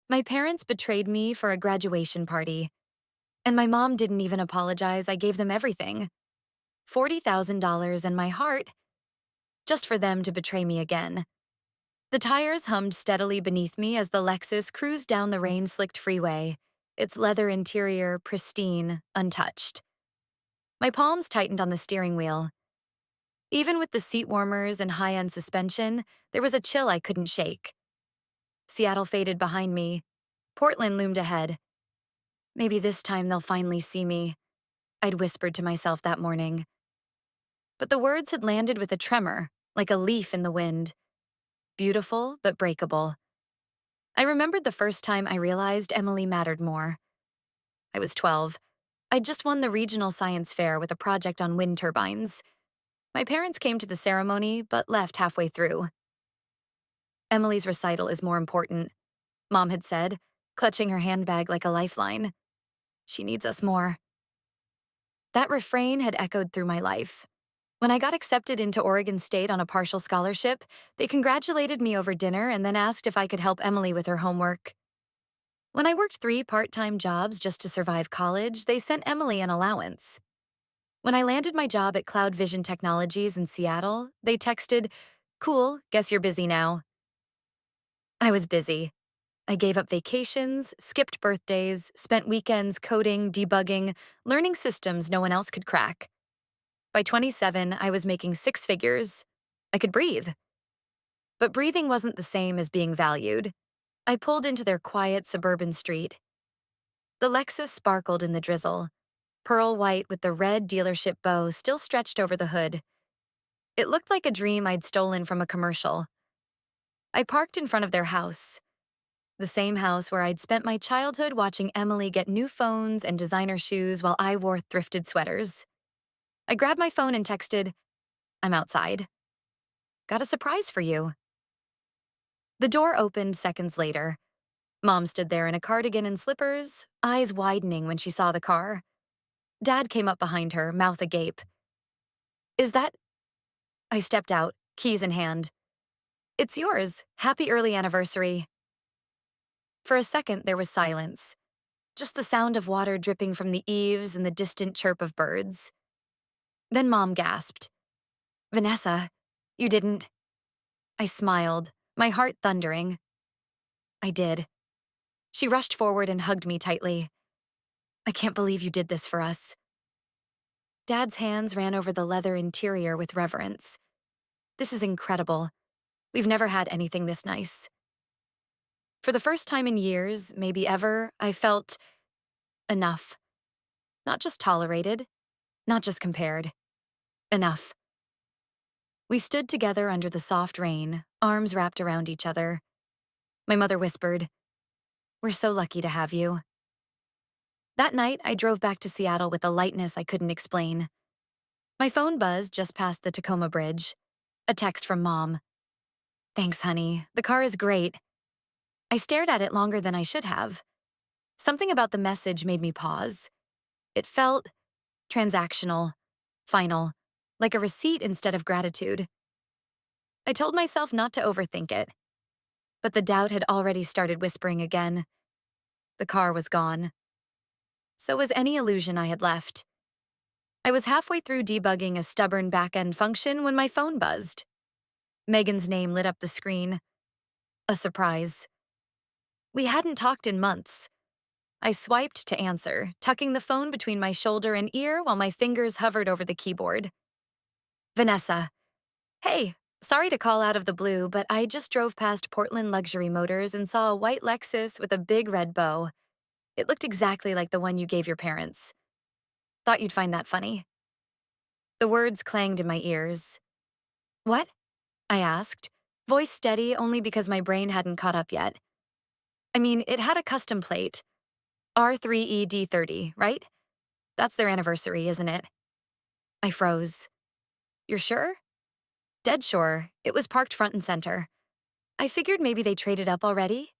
My parents betrayed me for a graduation party, and my mom didn't even apologize. I gave them everything, $40,000 and my heart, just for them to betray me again. The tires hummed steadily beneath me as the Lexus cruised down the rain-slicked freeway, its leather interior pristine, untouched. My palms tightened on the steering wheel. Even with the seat warmers and high-end suspension, there was a chill I couldn't shake. Seattle faded behind me. Portland loomed ahead. Maybe this time they'll finally see me, I'd whispered to myself that morning. But the words had landed with a tremor, like a leaf in the wind. Beautiful, but breakable. I remembered the first time I realized Emily mattered more. I was 12. I'd just won the regional science fair with a project on wind turbines. My parents came to the ceremony, but left halfway through. Emily's recital is more important, Mom had said, clutching her handbag like a lifeline. She needs us more. That refrain had echoed through my life. When I got accepted into Oregon State on a partial scholarship, they congratulated me over dinner and then asked if I could help Emily with her homework. When I worked 3 part-time jobs just to survive college, they sent Emily an allowance. When I landed my job at Cloud Vision Technologies in Seattle, they texted, "Cool, guess you're busy now." I was busy. I gave up vacations, skipped birthdays, spent weekends coding, debugging, learning systems no one else could crack. By 27, I was making 6 figures. I could breathe. But breathing wasn't the same as being valued. I pulled into their quiet suburban street. The Lexus sparkled in the drizzle, pearl white with the red dealership bow still stretched over the hood. It looked like a dream I'd stolen from a commercial. I parked in front of their house, the same house where I'd spent my childhood watching Emily get new phones and designer shoes while I wore thrifted sweaters. I grabbed my phone and texted, "I'm outside. Got a surprise for you." The door opened seconds later. Mom stood there in a cardigan and slippers, eyes widening when she saw the car. Dad came up behind her, mouth agape. "Is that—" I stepped out, keys in hand. "It's yours. Happy early anniversary." For a second, there was silence. Just the sound of water dripping from the eaves and the distant chirp of birds. Then Mom gasped, "Vanessa, you didn't—" I smiled, my heart thundering. "I did." She rushed forward and hugged me tightly. "I can't believe you did this for us." Dad's hands ran over the leather interior with reverence. "This is incredible. We've never had anything this nice." For the first time in years, maybe ever, I felt enough. Not just tolerated, not just compared. Enough. We stood together under the soft rain, arms wrapped around each other. My mother whispered, "We're so lucky to have you." That night, I drove back to Seattle with a lightness I couldn't explain. My phone buzzed just past the Tacoma Bridge. A text from Mom. "Thanks, honey. The car is great." I stared at it longer than I should have. Something about the message made me pause. It felt transactional, final, like a receipt instead of gratitude. I told myself not to overthink it, but the doubt had already started whispering again. The car was gone. So was any illusion I had left. I was halfway through debugging a stubborn back-end function when my phone buzzed. Megan's name lit up the screen. A surprise. We hadn't talked in months. I swiped to answer, tucking the phone between my shoulder and ear while my fingers hovered over the keyboard. "Vanessa. Hey, sorry to call out of the blue, but I just drove past Portland Luxury Motors and saw a white Lexus with a big red bow. It looked exactly like the one you gave your parents. Thought you'd find that funny." The words clanged in my ears. "What?" I asked, voice steady only because my brain hadn't caught up yet. I mean, it had a custom plate. R3ED30, right? That's their anniversary, isn't it? I froze. "You're sure?" "Dead sure. It was parked front and center. I figured maybe they traded up already."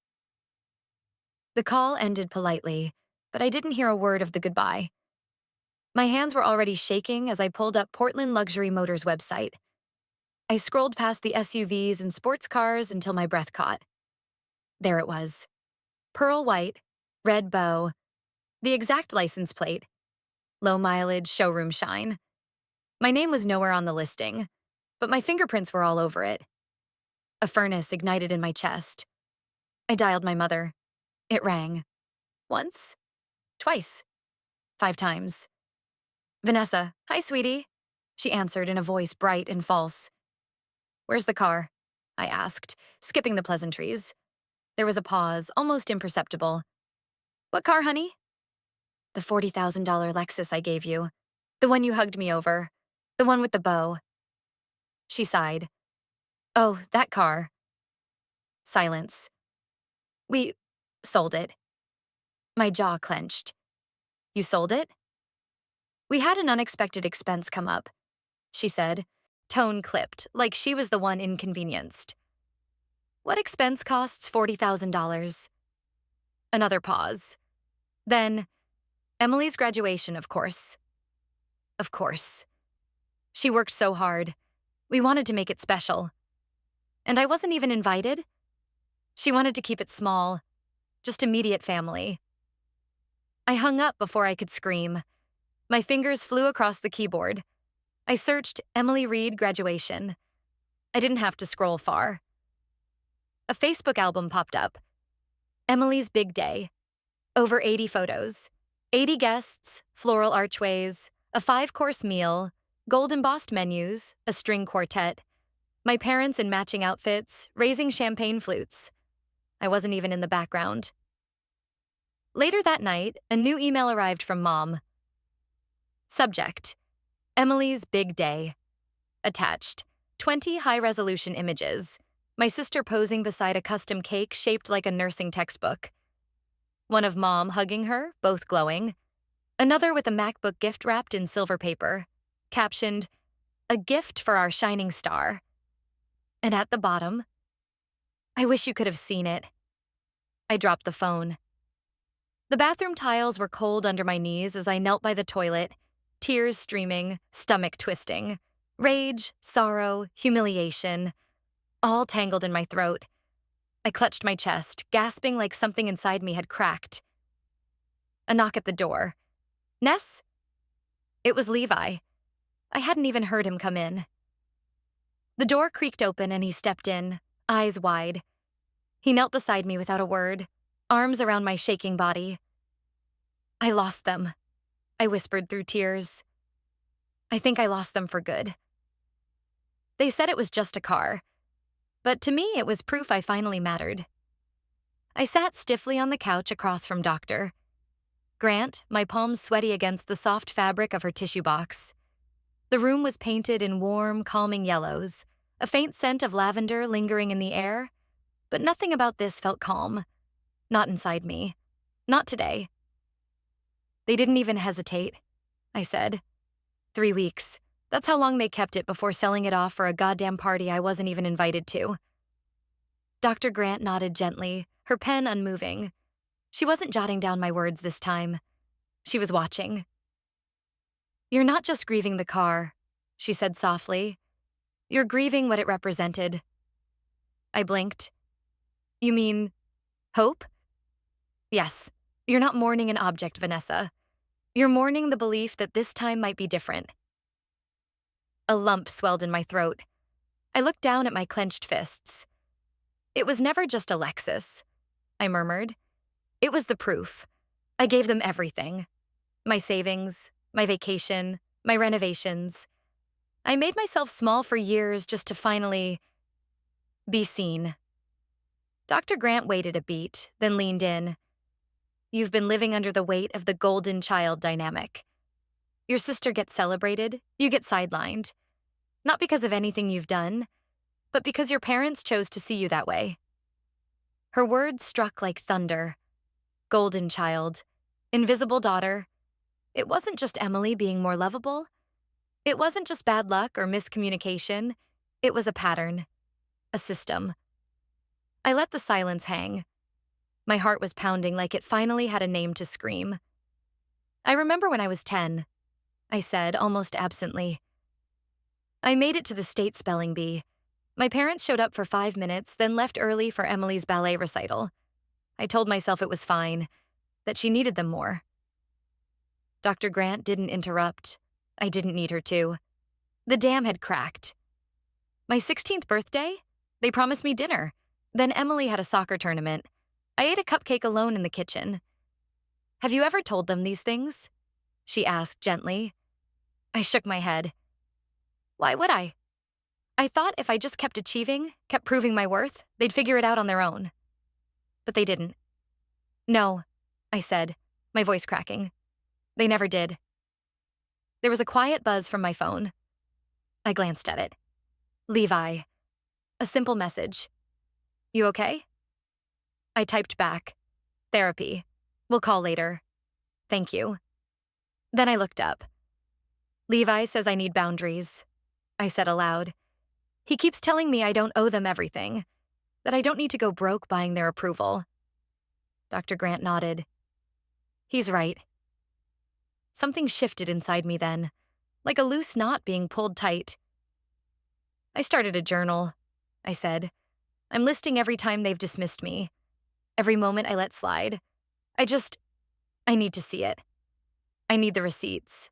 The call ended politely, but I didn't hear a word of the goodbye. My hands were already shaking as I pulled up Portland Luxury Motors' website. I scrolled past the SUVs and sports cars until my breath caught. There it was. Pearl white, red bow, the exact license plate, low mileage, showroom shine. My name was nowhere on the listing, but my fingerprints were all over it. A furnace ignited in my chest. I dialed my mother. It rang. Once, twice, 5 times. Vanessa, hi, sweetie. She answered in a voice bright and false. Where's the car? I asked, skipping the pleasantries. There was a pause, almost imperceptible. What car, honey? The $40,000 Lexus I gave you. The one you hugged me over. The one with the bow. She sighed. Oh, that car. Silence. We sold it. My jaw clenched. You sold it? We had an unexpected expense come up, she said, tone clipped, like she was the one inconvenienced. What expense costs $40,000? Another pause. Then, Emily's graduation, of course. Of course. She worked so hard. We wanted to make it special. And I wasn't even invited. She wanted to keep it small, just immediate family. I hung up before I could scream. My fingers flew across the keyboard. I searched Emily Reed graduation. I didn't have to scroll far. A Facebook album popped up. Emily's big day. Over 80 photos. 80 guests, floral archways, a 5-course meal, gold embossed menus, a string quartet, my parents in matching outfits, raising champagne flutes. I wasn't even in the background. Later that night, a new email arrived from Mom. Subject: Emily's big day. Attached: 20 high-resolution images. My sister posing beside a custom cake shaped like a nursing textbook. One of Mom hugging her, both glowing. Another with a MacBook gift wrapped in silver paper. Captioned, "A gift for our shining star." And at the bottom, I wish you could have seen it. I dropped the phone. The bathroom tiles were cold under my knees as I knelt by the toilet, tears streaming, stomach twisting. Rage, sorrow, humiliation, all tangled in my throat. I clutched my chest, gasping like something inside me had cracked. A knock at the door. Ness? It was Levi. I hadn't even heard him come in. The door creaked open and he stepped in, eyes wide. He knelt beside me without a word, arms around my shaking body. I lost them, I whispered through tears. I think I lost them for good. They said it was just a car, but to me it was proof I finally mattered. I sat stiffly on the couch across from Dr. Grant, my palms sweaty against the soft fabric of her tissue box. The room was painted in warm, calming yellows, a faint scent of lavender lingering in the air, but nothing about this felt calm. Not inside me. Not today. They didn't even hesitate, I said. 3 weeks. That's how long they kept it before selling it off for a goddamn party I wasn't even invited to. Dr. Grant nodded gently, her pen unmoving. She wasn't jotting down my words this time. She was watching. You're not just grieving the car, she said softly. You're grieving what it represented. I blinked. You mean hope? Yes. You're not mourning an object, Vanessa. You're mourning the belief that this time might be different. A lump swelled in my throat. I looked down at my clenched fists. It was never just a Lexus, I murmured. It was the proof. I gave them everything. My savings, my vacation, my renovations. I made myself small for years just to finally be seen. Dr. Grant waited a beat, then leaned in. You've been living under the weight of the golden child dynamic. Your sister gets celebrated, you get sidelined. Not because of anything you've done, but because your parents chose to see you that way. Her words struck like thunder. Golden child, invisible daughter. It wasn't just Emily being more lovable. It wasn't just bad luck or miscommunication. It was a pattern, a system. I let the silence hang. My heart was pounding like it finally had a name to scream. I remember when I was 10, I said, almost absently. I made it to the state spelling bee. My parents showed up for 5 minutes, then left early for Emily's ballet recital. I told myself it was fine, that she needed them more. Dr. Grant didn't interrupt. I didn't need her to. The dam had cracked. My 16th birthday? They promised me dinner. Then Emily had a soccer tournament. I ate a cupcake alone in the kitchen. Have you ever told them these things? She asked gently. I shook my head. Why would I? I thought if I just kept achieving, kept proving my worth, they'd figure it out on their own. But they didn't. No, I said, my voice cracking. They never did. There was a quiet buzz from my phone. I glanced at it. Levi. A simple message. You okay? I typed back. Therapy. We'll call later. Thank you. Then I looked up. Levi says I need boundaries. I said aloud. He keeps telling me I don't owe them everything, that I don't need to go broke buying their approval. Dr. Grant nodded. He's right. Something shifted inside me then, like a loose knot being pulled tight. I started a journal, I said. I'm listing every time they've dismissed me, every moment I let slide. I need to see it. I need the receipts.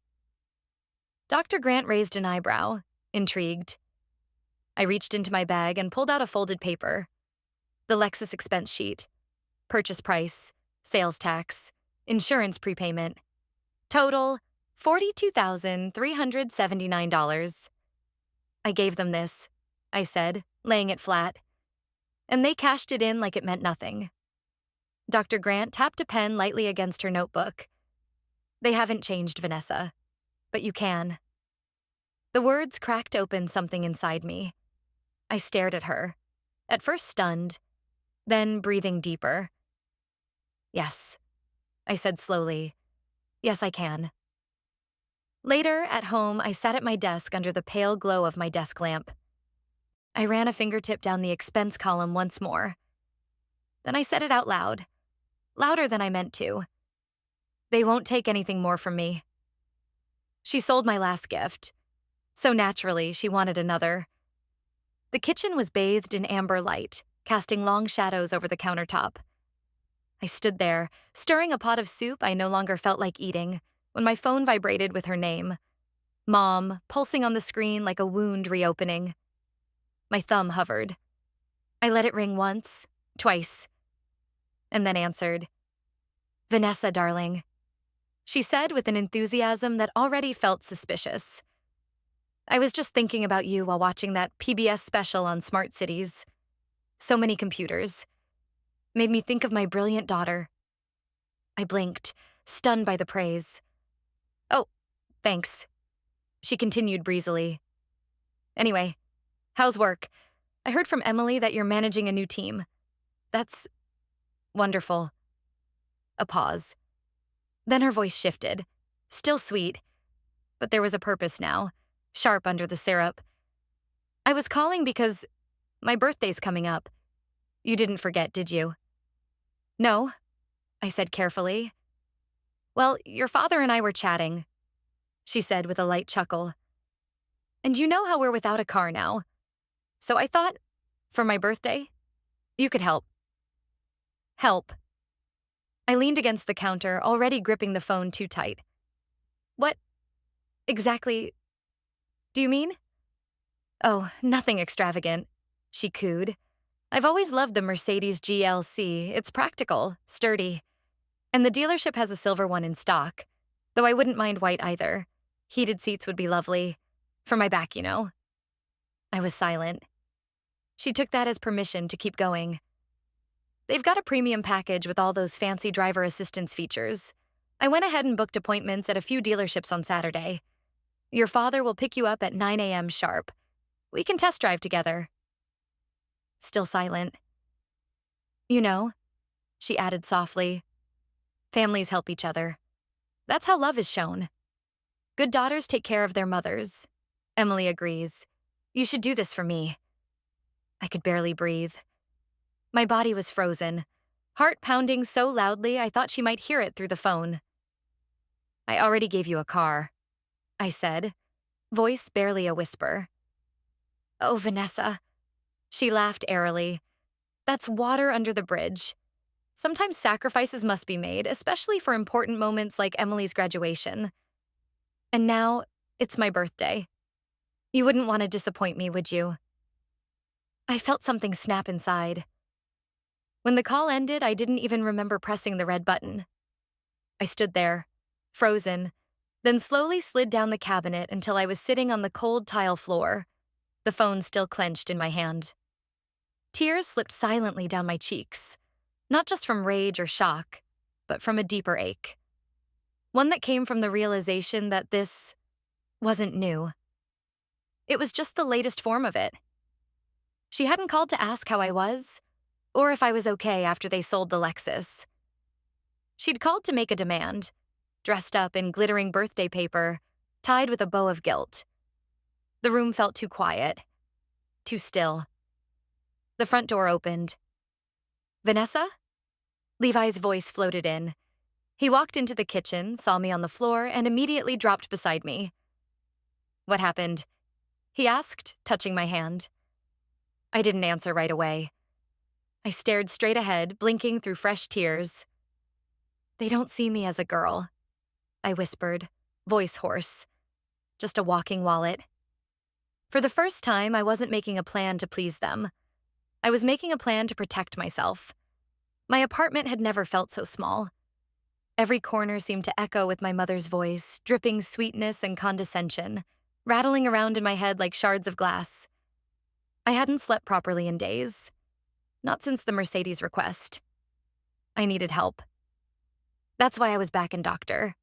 Dr. Grant raised an eyebrow, intrigued. I reached into my bag and pulled out a folded paper. The Lexus expense sheet. Purchase price, sales tax, insurance prepayment. Total, $42,379. I gave them this, I said, laying it flat. And they cashed it in like it meant nothing. Dr. Grant tapped a pen lightly against her notebook. They haven't changed, Vanessa, but you can. The words cracked open something inside me. I stared at her, at first stunned, then breathing deeper. Yes, I said slowly. Yes, I can. Later, at home, I sat at my desk under the pale glow of my desk lamp. I ran a fingertip down the expense column once more. Then I said it out loud, louder than I meant to. They won't take anything more from me. She sold my last gift. So naturally, she wanted another. The kitchen was bathed in amber light, casting long shadows over the countertop. I stood there, stirring a pot of soup I no longer felt like eating, when my phone vibrated with her name. Mom, pulsing on the screen like a wound reopening. My thumb hovered. I let it ring once, twice, and then answered. Vanessa, darling, she said with an enthusiasm that already felt suspicious. I was just thinking about you while watching that PBS special on smart cities. So many computers. Made me think of my brilliant daughter. I blinked, stunned by the praise. Oh, thanks. She continued breezily. Anyway, how's work? I heard from Emily that you're managing a new team. That's wonderful. A pause. Then her voice shifted, still sweet, but there was a purpose now, sharp under the syrup. I was calling because my birthday's coming up. You didn't forget, did you? No, I said carefully. Well, your father and I were chatting, she said with a light chuckle. And you know how we're without a car now. So I thought, for my birthday, you could help. Help. I leaned against the counter, already gripping the phone too tight. What exactly do you mean? Oh, nothing extravagant, she cooed. I've always loved the Mercedes GLC. It's practical, sturdy. And the dealership has a silver one in stock, though I wouldn't mind white either. Heated seats would be lovely. For my back, you know. I was silent. She took that as permission to keep going. They've got a premium package with all those fancy driver assistance features. I went ahead and booked appointments at a few dealerships on Saturday. Your father will pick you up at 9 a.m. sharp. We can test drive together. Still silent. You know, she added softly, families help each other. That's how love is shown. Good daughters take care of their mothers. Emily agrees. You should do this for me. I could barely breathe. My body was frozen, heart pounding so loudly I thought she might hear it through the phone. I already gave you a car, I said, voice barely a whisper. Oh, Vanessa. She laughed airily. That's water under the bridge. Sometimes sacrifices must be made, especially for important moments like Emily's graduation. And now, it's my birthday. You wouldn't want to disappoint me, would you? I felt something snap inside. When the call ended, I didn't even remember pressing the red button. I stood there, frozen, then slowly slid down the cabinet until I was sitting on the cold tile floor, the phone still clenched in my hand. Tears slipped silently down my cheeks, not just from rage or shock, but from a deeper ache. One that came from the realization that this wasn't new. It was just the latest form of it. She hadn't called to ask how I was, or if I was okay after they sold the Lexus. She'd called to make a demand, dressed up in glittering birthday paper, tied with a bow of guilt. The room felt too quiet, too still. The front door opened. "Vanessa?" Levi's voice floated in. He walked into the kitchen, saw me on the floor, and immediately dropped beside me. "What happened?" he asked, touching my hand. I didn't answer right away. I stared straight ahead, blinking through fresh tears. "They don't see me as a girl," I whispered, voice hoarse. Just a walking wallet. For the first time, I wasn't making a plan to please them. I was making a plan to protect myself. My apartment had never felt so small. Every corner seemed to echo with my mother's voice, dripping sweetness and condescension, rattling around in my head like shards of glass. I hadn't slept properly in days. Not since the Mercedes request. I needed help. That's why I was back in Doctor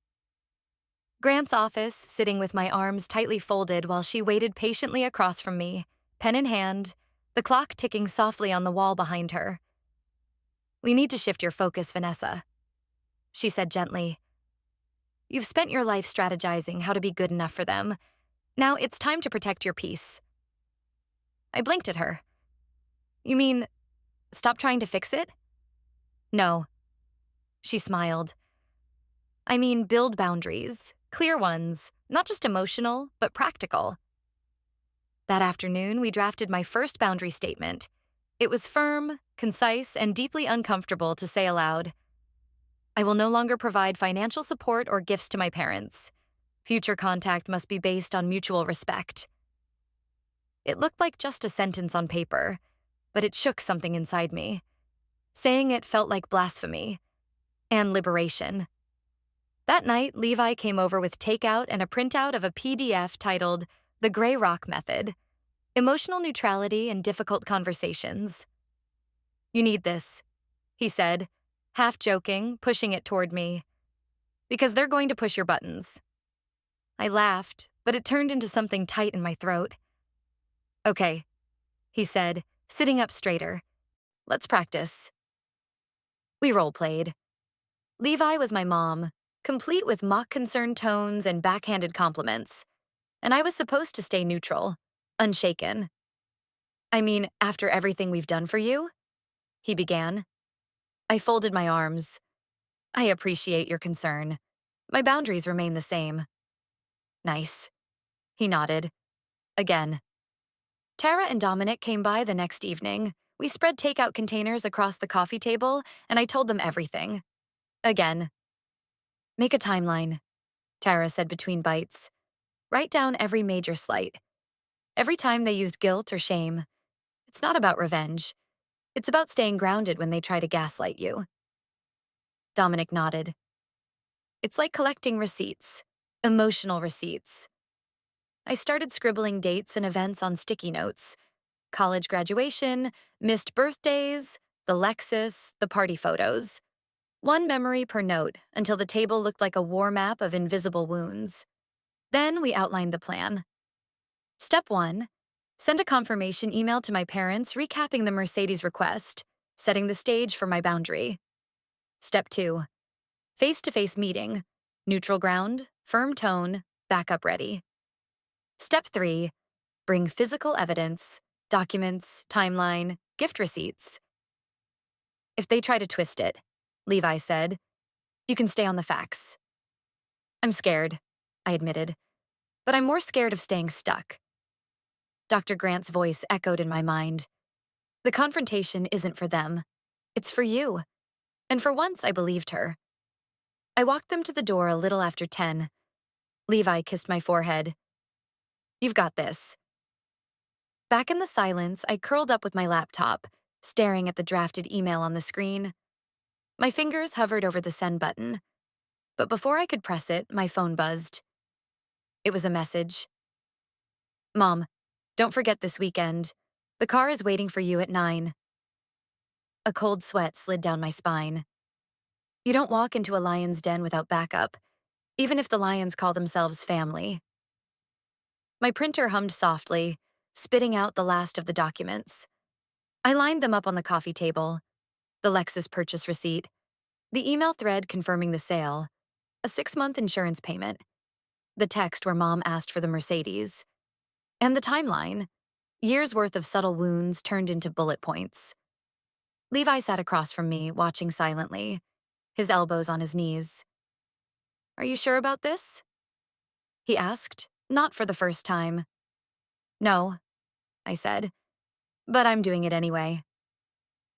Grant's office, sitting with my arms tightly folded while she waited patiently across from me, pen in hand, the clock ticking softly on the wall behind her. "We need to shift your focus, Vanessa," she said gently. "You've spent your life strategizing how to be good enough for them. Now it's time to protect your peace." I blinked at her. "You mean, stop trying to fix it?" "No." She smiled. "I mean, build boundaries, clear ones, not just emotional, but practical." That afternoon, we drafted my first boundary statement. It was firm, concise, and deeply uncomfortable to say aloud. "I will no longer provide financial support or gifts to my parents. Future contact must be based on mutual respect." It looked like just a sentence on paper, but it shook something inside me. Saying it felt like blasphemy and liberation. That night, Levi came over with takeout and a printout of a PDF titled The Gray Rock Method: Emotional Neutrality in Difficult Conversations. "You need this," he said, half joking, pushing it toward me. "Because they're going to push your buttons." I laughed, but it turned into something tight in my throat. "Okay," he said, sitting up straighter. "Let's practice." We role-played. Levi was my mom, complete with mock concerned tones and backhanded compliments, and I was supposed to stay neutral, unshaken. "I mean, after everything we've done for you?" he began. I folded my arms. "I appreciate your concern. My boundaries remain the same." "Nice." He nodded. Again. Tara and Dominic came by the next evening. We spread takeout containers across the coffee table, and I told them everything. Again. "Make a timeline," Tara said between bites. "Write down every major slight. Every time they used guilt or shame. It's not about revenge. It's about staying grounded when they try to gaslight you." Dominic nodded. "It's like collecting receipts, emotional receipts." I started scribbling dates and events on sticky notes. College graduation, missed birthdays, the Lexus, the party photos. One memory per note until the table looked like a war map of invisible wounds. Then we outlined the plan. Step 1. Send a confirmation email to my parents recapping the Mercedes request, setting the stage for my boundary. Step 2. Face-to-face meeting. Neutral ground, firm tone, backup ready. Step 3. Bring physical evidence, documents, timeline, gift receipts. "If they try to twist it," Levi said, "you can stay on the facts." "I'm scared," I admitted, "but I'm more scared of staying stuck." Dr. Grant's voice echoed in my mind. "The confrontation isn't for them. It's for you. And for once, I believed her. I walked them to the door a little after 10. Levi kissed my forehead. "You've got this." Back in the silence, I curled up with my laptop, staring at the drafted email on the screen. My fingers hovered over the send button, but before I could press it, my phone buzzed. It was a message. "Mom, don't forget this weekend. The car is waiting for you at 9. A cold sweat slid down my spine. You don't walk into a lion's den without backup, even if the lions call themselves family. My printer hummed softly, spitting out the last of the documents. I lined them up on the coffee table: the Lexus purchase receipt, the email thread confirming the sale, a 6-month insurance payment, the text where Mom asked for the Mercedes, and the timeline: years' worth of subtle wounds turned into bullet points. Levi sat across from me, watching silently, his elbows on his knees. "Are you sure about this?" he asked, not for the first time. "No," I said, "but I'm doing it anyway."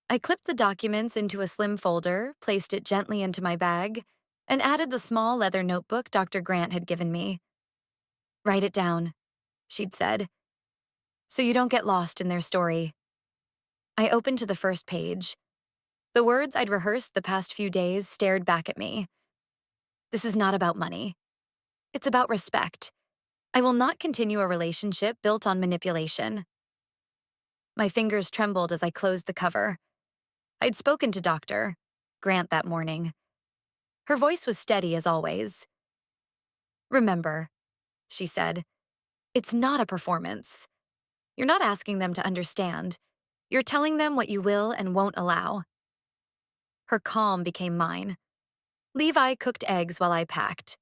I clipped the documents into a slim folder, placed it gently into my bag, and added the small leather notebook Dr. Grant had given me. "Write it down," she'd said, "so you don't get lost in their story." I opened to the first page. The words I'd rehearsed the past few days stared back at me. "This is not about money. It's about respect. I will not continue a relationship built on manipulation." My fingers trembled as I closed the cover. I'd spoken to Dr. Grant that morning. Her voice was steady as always. "Remember," she said, "it's not a performance. You're not asking them to understand. You're telling them what you will and won't allow." Her calm became mine. Levi cooked eggs while I packed.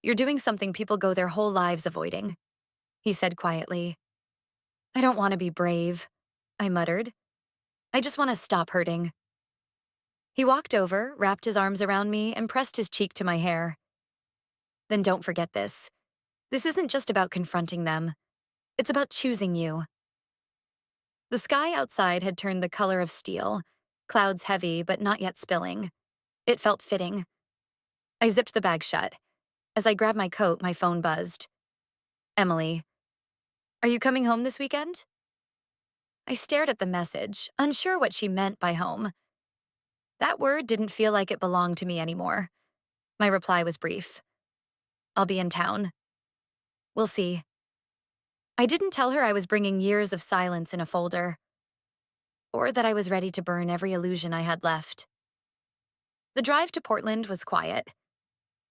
"You're doing something people go their whole lives avoiding," he said quietly. "I don't want to be brave," I muttered. "I just want to stop hurting." He walked over, wrapped his arms around me, and pressed his cheek to my hair. "Then don't forget this. This isn't just about confronting them. It's about choosing you." The sky outside had turned the color of steel, clouds heavy but not yet spilling. It felt fitting. I zipped the bag shut. As I grabbed my coat, my phone buzzed. "Emily, are you coming home this weekend?" I stared at the message, unsure what she meant by home. That word didn't feel like it belonged to me anymore. My reply was brief. "I'll be in town. We'll see." I didn't tell her I was bringing years of silence in a folder, or that I was ready to burn every illusion I had left. The drive to Portland was quiet.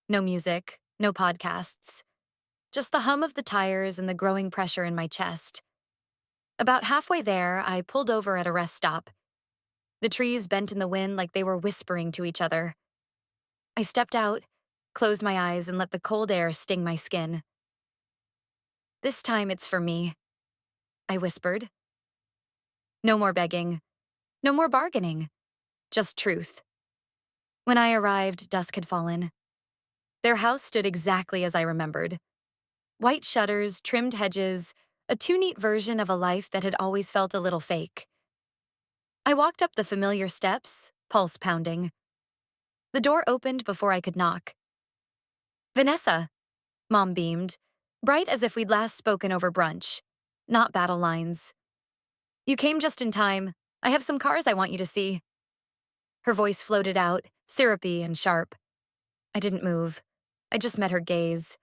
No music, no podcasts. Just the hum of the tires and the growing pressure in my chest. About halfway there, I pulled over at a rest stop. The trees bent in the wind like they were whispering to each other. I stepped out, closed my eyes, and let the cold air sting my skin. "This time it's for me," I whispered. No more begging. No more bargaining. Just truth. When I arrived, dusk had fallen. Their house stood exactly as I remembered. White shutters, trimmed hedges, a too neat version of a life that had always felt a little fake. I walked up the familiar steps, pulse pounding. The door opened before I could knock. "Vanessa," Mom beamed, bright as if we'd last spoken over brunch, not battle lines. "You came just in time. I have some cars I want you to see." Her voice floated out, syrupy and sharp. I didn't move. I just met her gaze.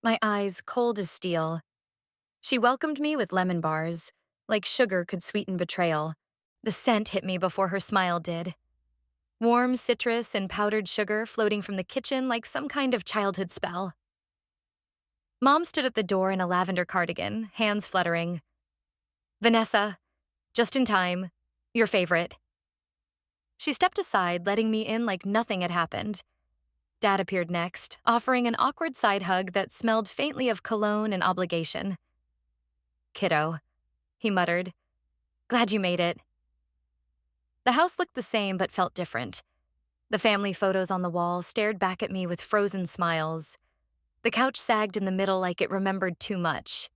My eyes cold as steel. She welcomed me with lemon bars, like sugar could sweeten betrayal. The scent hit me before her smile did. Warm citrus and powdered sugar floating from the kitchen like some kind of childhood spell. Mom stood at the door in a lavender cardigan, hands fluttering. "Vanessa, just in time. Your favorite." She stepped aside, letting me in like nothing had happened. Dad appeared next, offering an awkward side hug that smelled faintly of cologne and obligation. "Kiddo," he muttered. "Glad you made it." The house looked the same but felt different. The family photos on the wall stared back at me with frozen smiles. The couch sagged in the middle like it remembered too much.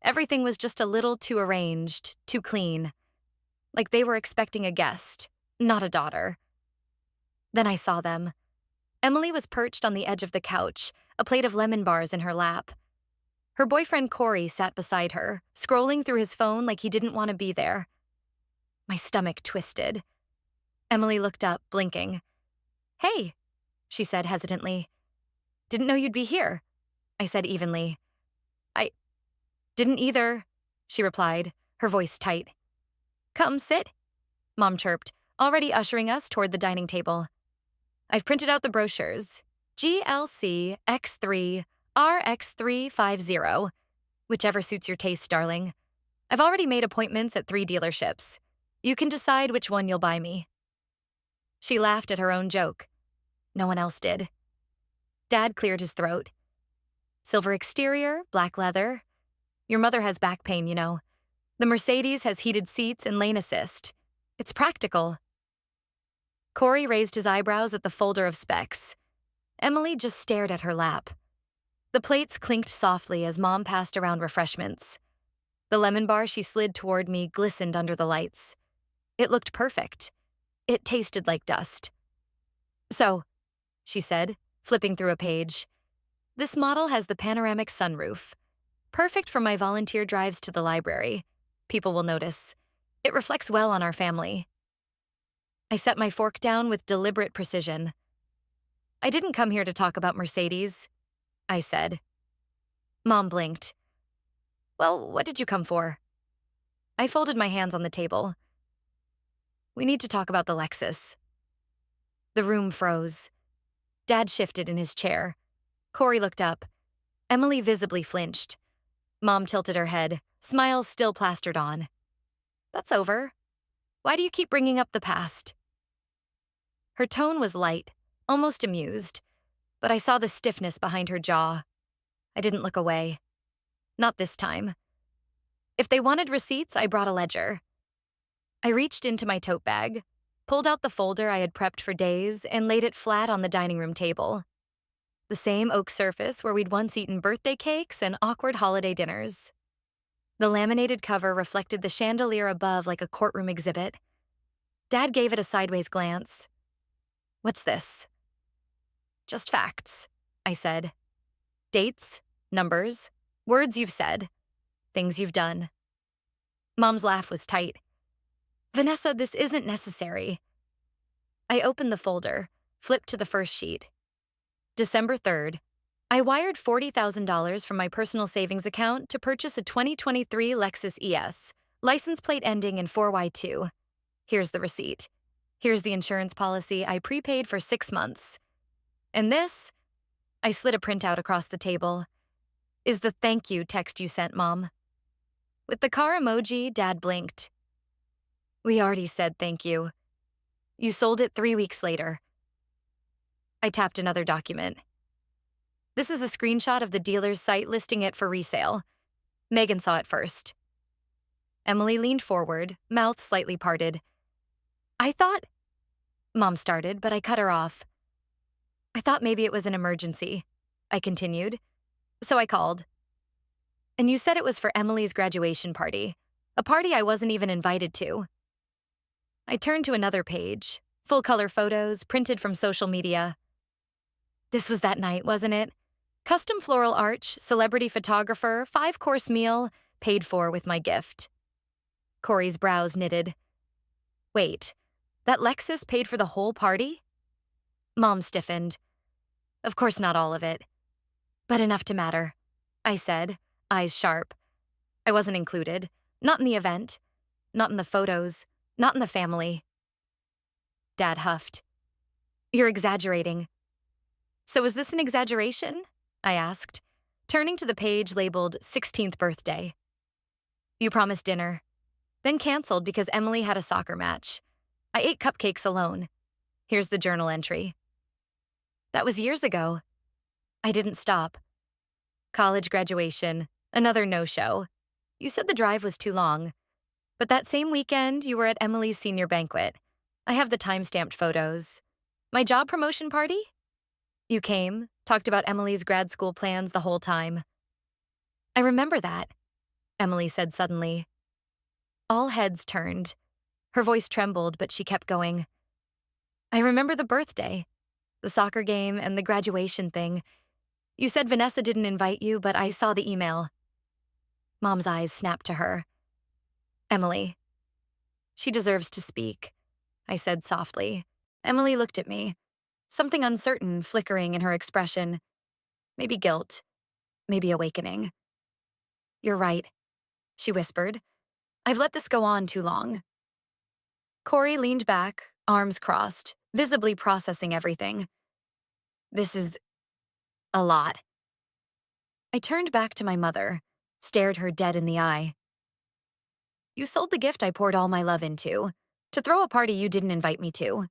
Everything was just a little too arranged, too clean. Like they were expecting a guest, not a daughter. Then I saw them. Emily was perched on the edge of the couch, a plate of lemon bars in her lap. Her boyfriend Corey sat beside her, scrolling through his phone like he didn't want to be there. My stomach twisted. Emily looked up, blinking. "Hey," she said hesitantly. "Didn't know you'd be here," I said evenly. "I didn't either," she replied, her voice tight. "Come sit," Mom chirped, already ushering us toward the dining table. "I've printed out the brochures. GLC X3 RX350, whichever suits your taste, darling. I've already made appointments at 3 dealerships. You can decide which one you'll buy me." She laughed at her own joke. No one else did. Dad cleared his throat. "Silver exterior, black leather. Your mother has back pain, you know. The Mercedes has heated seats and lane assist. It's practical." Corey raised his eyebrows at the folder of specs. Emily just stared at her lap. The plates clinked softly as Mom passed around refreshments. The lemon bar she slid toward me glistened under the lights. It looked perfect. It tasted like dust. "So," she said, flipping through a page, "this model has the panoramic sunroof. Perfect for my volunteer drives to the library. People will notice. It reflects well on our family." I set my fork down with deliberate precision. "I didn't come here to talk about Mercedes," I said. Mom blinked. "Well, what did you come for?" I folded my hands on the table. "We need to talk about the Lexus." The room froze. Dad shifted in his chair. Corey looked up. Emily visibly flinched. Mom tilted her head, smiles still plastered on. "That's over. Why do you keep bringing up the past?" Her tone was light, almost amused, but I saw the stiffness behind her jaw. I didn't look away. Not this time. If they wanted receipts, I brought a ledger. I reached into my tote bag, pulled out the folder I had prepped for days, and laid it flat on the dining room table. The same oak surface where we'd once eaten birthday cakes and awkward holiday dinners. The laminated cover reflected the chandelier above like a courtroom exhibit. Dad gave it a sideways glance. "What's this?" "Just facts," I said. "Dates, numbers, words you've said, things you've done." Mom's laugh was tight. "Vanessa, this isn't necessary." I opened the folder, flipped to the first sheet. December 3rd. I wired $40,000 from my personal savings account to purchase a 2023 Lexus ES, license plate ending in 4Y2. Here's the receipt. Here's the insurance policy I prepaid for 6 months. And this, I slid a printout across the table, is the thank you text you sent, Mom. With the car emoji, Dad blinked. "We already said thank you. You sold it 3 weeks later." I tapped another document. This is a screenshot of the dealer's site listing it for resale. Megan saw it first. Emily leaned forward, mouth slightly parted. "I thought—" Mom started, but I cut her off. "I thought maybe it was an emergency," I continued. "So I called. And you said it was for Emily's graduation party, a party I wasn't even invited to." I turned to another page, full-color photos printed from social media. "This was that night, wasn't it? Custom floral arch, celebrity photographer, 5-course meal, paid for with my gift." Corey's brows knitted. "Wait, that Lexus paid for the whole party?" Mom stiffened. "Of course not all of it. But enough to matter," I said, eyes sharp. "I wasn't included. Not in the event. Not in the photos. Not in the family." Dad huffed. "You're exaggerating." "So is this an exaggeration?" I asked, turning to the page labeled 16th birthday. "You promised dinner, then canceled because Emily had a soccer match. I ate cupcakes alone. Here's the journal entry." "That was years ago." I didn't stop. "College graduation, another no-show. You said the drive was too long. But that same weekend, you were at Emily's senior banquet. I have the time-stamped photos. My job promotion party? You came, talked about Emily's grad school plans the whole time." "I remember that," Emily said suddenly. All heads turned. Her voice trembled, but she kept going. I remember the birthday, the soccer game, and the graduation thing. You said Vanessa didn't invite you, but I saw the email. Mom's eyes snapped to her. Emily. She deserves to speak, I said softly. Emily looked at me, something uncertain flickering in her expression. Maybe guilt, maybe awakening. You're right, she whispered. I've let this go on too long. Corey leaned back, arms crossed, visibly processing everything. This is a lot. I turned back to my mother, stared her dead in the eye. You sold the gift I poured all my love into, to throw a party you didn't invite me to.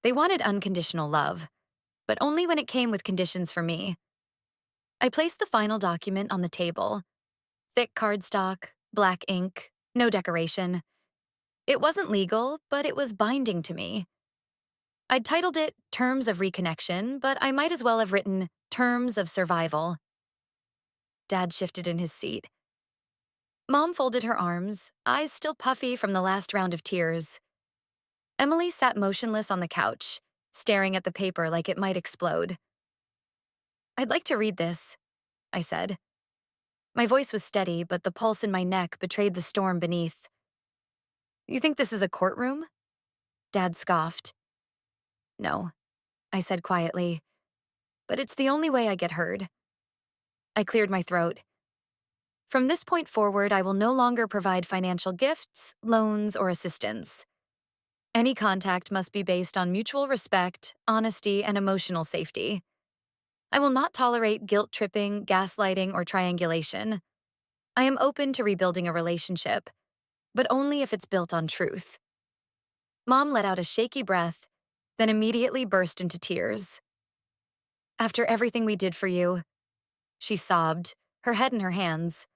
They wanted unconditional love, but only when it came with conditions for me. I placed the final document on the table. Thick cardstock, black ink, no decoration. It wasn't legal, but it was binding to me. I'd titled it Terms of Reconnection, but I might as well have written Terms of Survival. Dad shifted in his seat. Mom folded her arms, eyes still puffy from the last round of tears. Emily sat motionless on the couch, staring at the paper like it might explode. I'd like to read this, I said. My voice was steady, but the pulse in my neck betrayed the storm beneath. You think this is a courtroom? Dad scoffed. No, I said quietly, but it's the only way I get heard. I cleared my throat. From this point forward, I will no longer provide financial gifts, loans, or assistance. Any contact must be based on mutual respect, honesty, and emotional safety. I will not tolerate guilt-tripping, gaslighting, or triangulation. I am open to rebuilding a relationship, but only if it's built on truth. Mom let out a shaky breath, then immediately burst into tears. After everything we did for you, she sobbed, her head in her hands.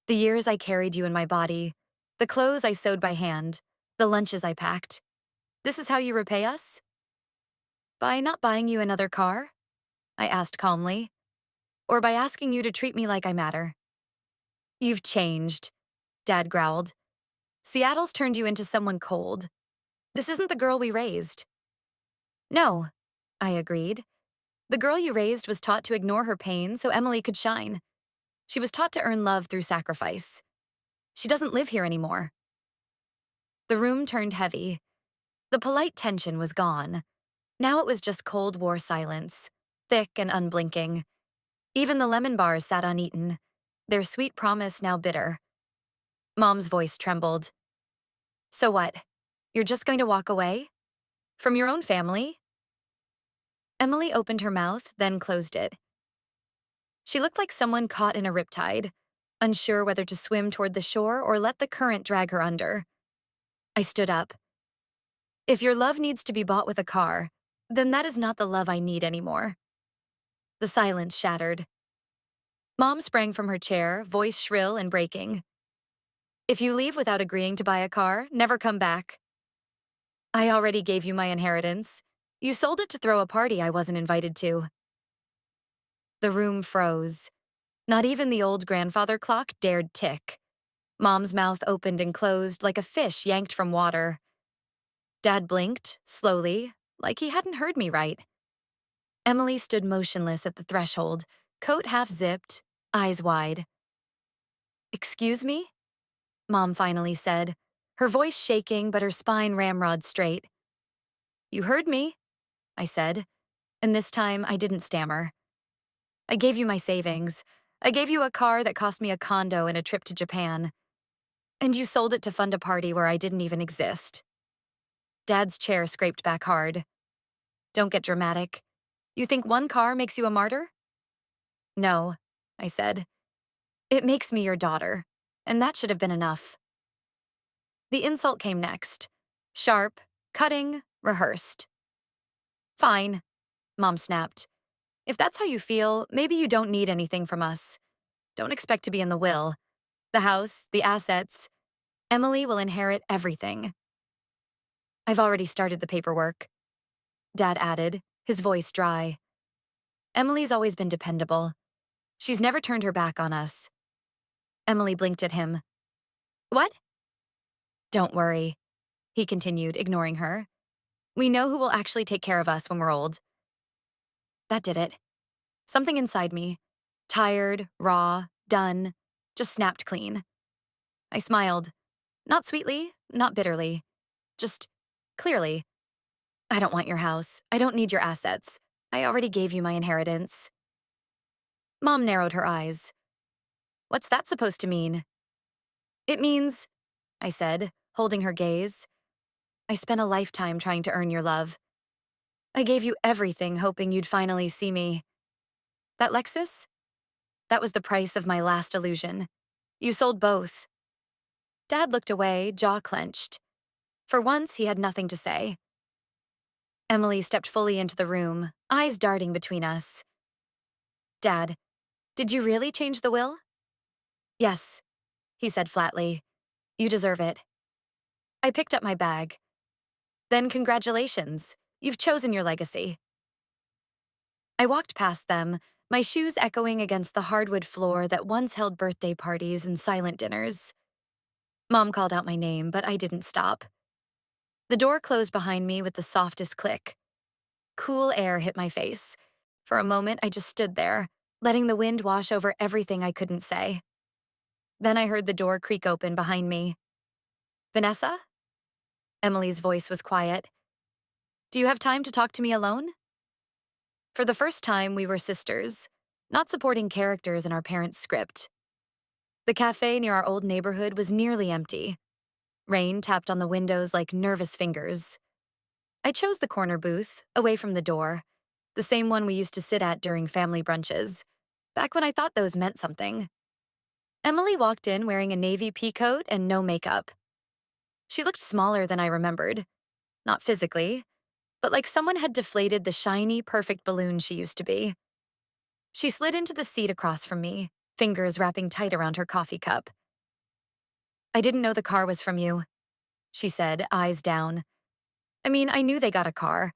The years I carried you in my body, the clothes I sewed by hand, the lunches I packed. This is how you repay us? By not buying you another car? I asked calmly. Or by asking you to treat me like I matter? You've changed, Dad growled. Seattle's turned you into someone cold. This isn't the girl we raised. No, I agreed. The girl you raised was taught to ignore her pain so Emily could shine. She was taught to earn love through sacrifice. She doesn't live here anymore. The room turned heavy. The polite tension was gone. Now it was just Cold War silence, thick and unblinking. Even the lemon bars sat uneaten, their sweet promise now bitter. Mom's voice trembled. So what? You're just going to walk away? From your own family? Emily opened her mouth, then closed it. She looked like someone caught in a riptide, unsure whether to swim toward the shore or let the current drag her under. I stood up. If your love needs to be bought with a car, then that is not the love I need anymore. The silence shattered. Mom sprang from her chair, voice shrill and breaking. If you leave without agreeing to buy a car, never come back. I already gave you my inheritance. You sold it to throw a party I wasn't invited to. The room froze. Not even the old grandfather clock dared tick. Mom's mouth opened and closed like a fish yanked from water. Dad blinked, slowly, like he hadn't heard me right. Emily stood motionless at the threshold, coat half zipped, eyes wide. Excuse me? Mom finally said, her voice shaking but her spine ramrod straight. You heard me, I said, and this time I didn't stammer. I gave you my savings. I gave you a car that cost me a condo and a trip to Japan. And you sold it to fund a party where I didn't even exist. Dad's chair scraped back hard. Don't get dramatic. You think one car makes you a martyr? No, I said. It makes me your daughter, and that should have been enough. The insult came next. Sharp, cutting, rehearsed. Fine, Mom snapped. If that's how you feel, maybe you don't need anything from us. Don't expect to be in the will. The house, the assets. Emily will inherit everything. I've already started the paperwork, Dad added, his voice dry. Emily's always been dependable. She's never turned her back on us. Emily blinked at him. What? Don't worry, he continued, ignoring her. We know who will actually take care of us when we're old. That did it. Something inside me, tired, raw, done, just snapped clean. I smiled. Not sweetly, not bitterly, just clearly. I don't want your house. I don't need your assets. I already gave you my inheritance. Mom narrowed her eyes. What's that supposed to mean? It means, I said, holding her gaze, I spent a lifetime trying to earn your love. I gave you everything hoping you'd finally see me. That Lexus? That was the price of my last illusion. You sold both. Dad looked away, jaw clenched. For once, he had nothing to say. Emily stepped fully into the room, eyes darting between us. Dad, did you really change the will? Yes, he said flatly. You deserve it. I picked up my bag. Then congratulations. You've chosen your legacy. I walked past them, my shoes echoing against the hardwood floor that once held birthday parties and silent dinners. Mom called out my name, but I didn't stop. The door closed behind me with the softest click. Cool air hit my face. For a moment, I just stood there, letting the wind wash over everything I couldn't say. Then I heard the door creak open behind me. Vanessa? Emily's voice was quiet. Do you have time to talk to me alone? For the first time, we were sisters, not supporting characters in our parents' script. The cafe near our old neighborhood was nearly empty. Rain tapped on the windows like nervous fingers. I chose the corner booth, away from the door, the same one we used to sit at during family brunches, back when I thought those meant something. Emily walked in wearing a navy pea coat and no makeup. She looked smaller than I remembered. Not physically, but like someone had deflated the shiny, perfect balloon she used to be. She slid into the seat across from me, fingers wrapping tight around her coffee cup. I didn't know the car was from you, she said, eyes down. I mean, I knew they got a car,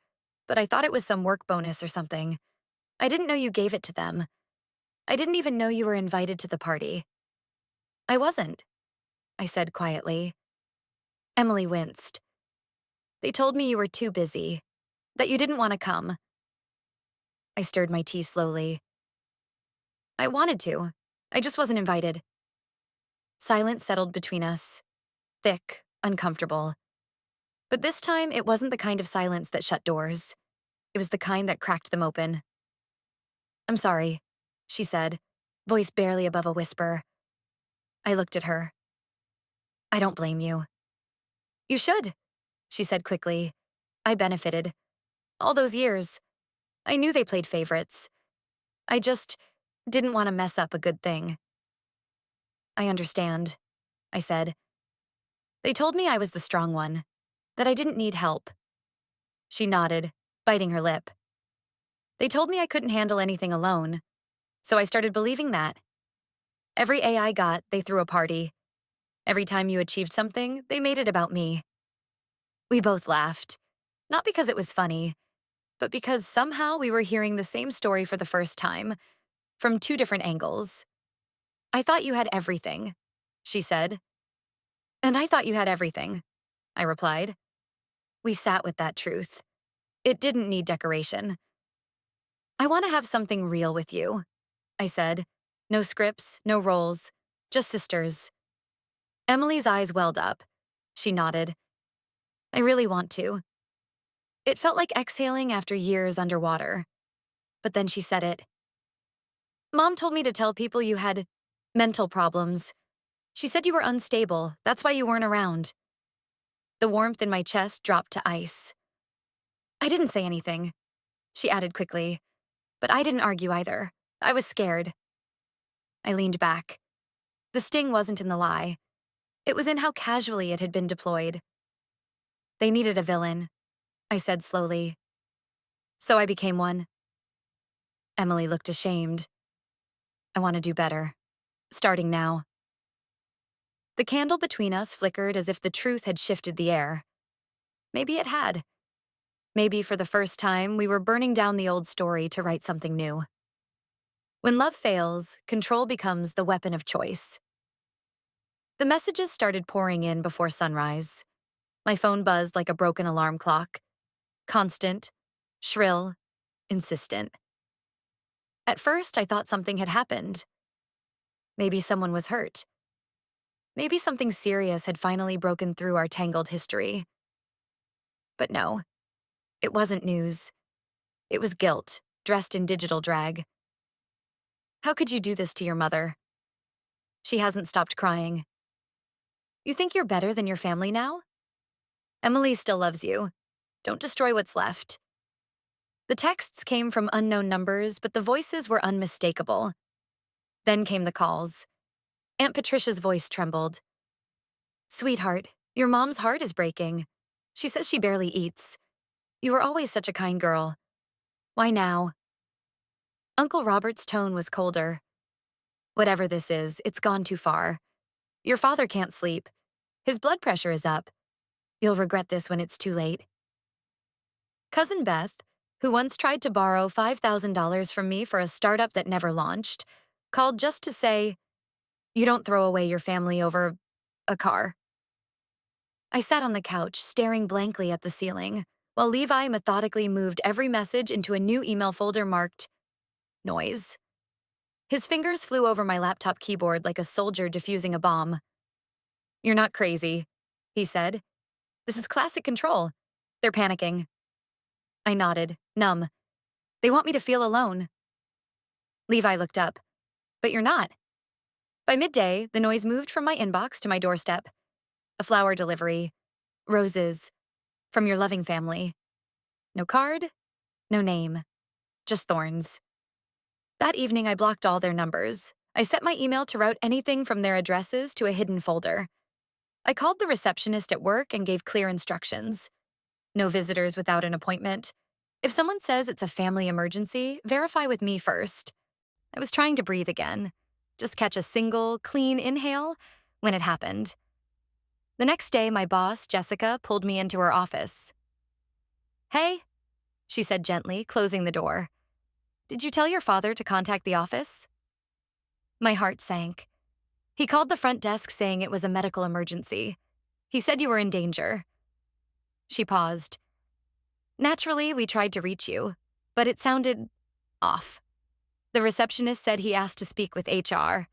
but I thought it was some work bonus or something. I didn't know you gave it to them. I didn't even know you were invited to the party. I wasn't, I said quietly. Emily winced. They told me you were too busy, that you didn't want to come. I stirred my tea slowly. I wanted to. I just wasn't invited. Silence settled between us, thick, uncomfortable. But this time, it wasn't the kind of silence that shut doors. It was the kind that cracked them open. I'm sorry, she said, voice barely above a whisper. I looked at her. I don't blame you. You should, she said quickly. I benefited. All those years. I knew they played favorites. I just didn't want to mess up a good thing. I understand, I said. They told me I was the strong one, that I didn't need help. She nodded, biting her lip. They told me I couldn't handle anything alone, so I started believing that. Every A I got, they threw a party. Every time you achieved something, they made it about me. We both laughed, not because it was funny, but because somehow we were hearing the same story for the first time, from two different angles. I thought you had everything, she said. And I thought you had everything, I replied. We sat with that truth. It didn't need decoration. I want to have something real with you, I said. No scripts, no roles, just sisters. Emily's eyes welled up. She nodded. I really want to. It felt like exhaling after years underwater. But then she said it. Mom told me to tell people you had mental problems. She said you were unstable, that's why you weren't around. The warmth in my chest dropped to ice. I didn't say anything, she added quickly, but I didn't argue either. I was scared. I leaned back. The sting wasn't in the lie. It was in how casually it had been deployed. They needed a villain, I said slowly. So I became one. Emily looked ashamed. I want to do better. Starting now. The candle between us flickered as if the truth had shifted the air. Maybe it had. Maybe for the first time, we were burning down the old story to write something new. When love fails, control becomes the weapon of choice. The messages started pouring in before sunrise. My phone buzzed like a broken alarm clock. Constant, shrill, insistent. At first, I thought something had happened. Maybe someone was hurt. Maybe something serious had finally broken through our tangled history. But no, it wasn't news. It was guilt, dressed in digital drag. How could you do this to your mother? She hasn't stopped crying. You think you're better than your family now? Emily still loves you. Don't destroy what's left. The texts came from unknown numbers, but the voices were unmistakable. Then came the calls. Aunt Patricia's voice trembled. Sweetheart, your mom's heart is breaking. She says she barely eats. You were always such a kind girl. Why now? Uncle Robert's tone was colder. Whatever this is, it's gone too far. Your father can't sleep. His blood pressure is up. You'll regret this when it's too late. Cousin Beth, who once tried to borrow $5,000 from me for a startup that never launched, called just to say, "You don't throw away your family over a car." I sat on the couch, staring blankly at the ceiling, while Levi methodically moved every message into a new email folder marked noise. His fingers flew over my laptop keyboard like a soldier defusing a bomb. "You're not crazy," he said. "This is classic control. They're panicking." I nodded, numb. They want me to feel alone. Levi looked up. But you're not. By midday, the noise moved from my inbox to my doorstep. A flower delivery. Roses. From your loving family. No card, no name. Just thorns. That evening, I blocked all their numbers. I set my email to route anything from their addresses to a hidden folder. I called the receptionist at work and gave clear instructions. No visitors without an appointment. If someone says it's a family emergency, verify with me first. I was trying to breathe again. Just catch a single, clean inhale when it happened. The next day, my boss, Jessica, pulled me into her office. "Hey," she said gently, closing the door. "Did you tell your father to contact the office?" My heart sank. He called the front desk saying it was a medical emergency. He said you were in danger. She paused. "Naturally, we tried to reach you, but it sounded off. The receptionist said he asked to speak with HR.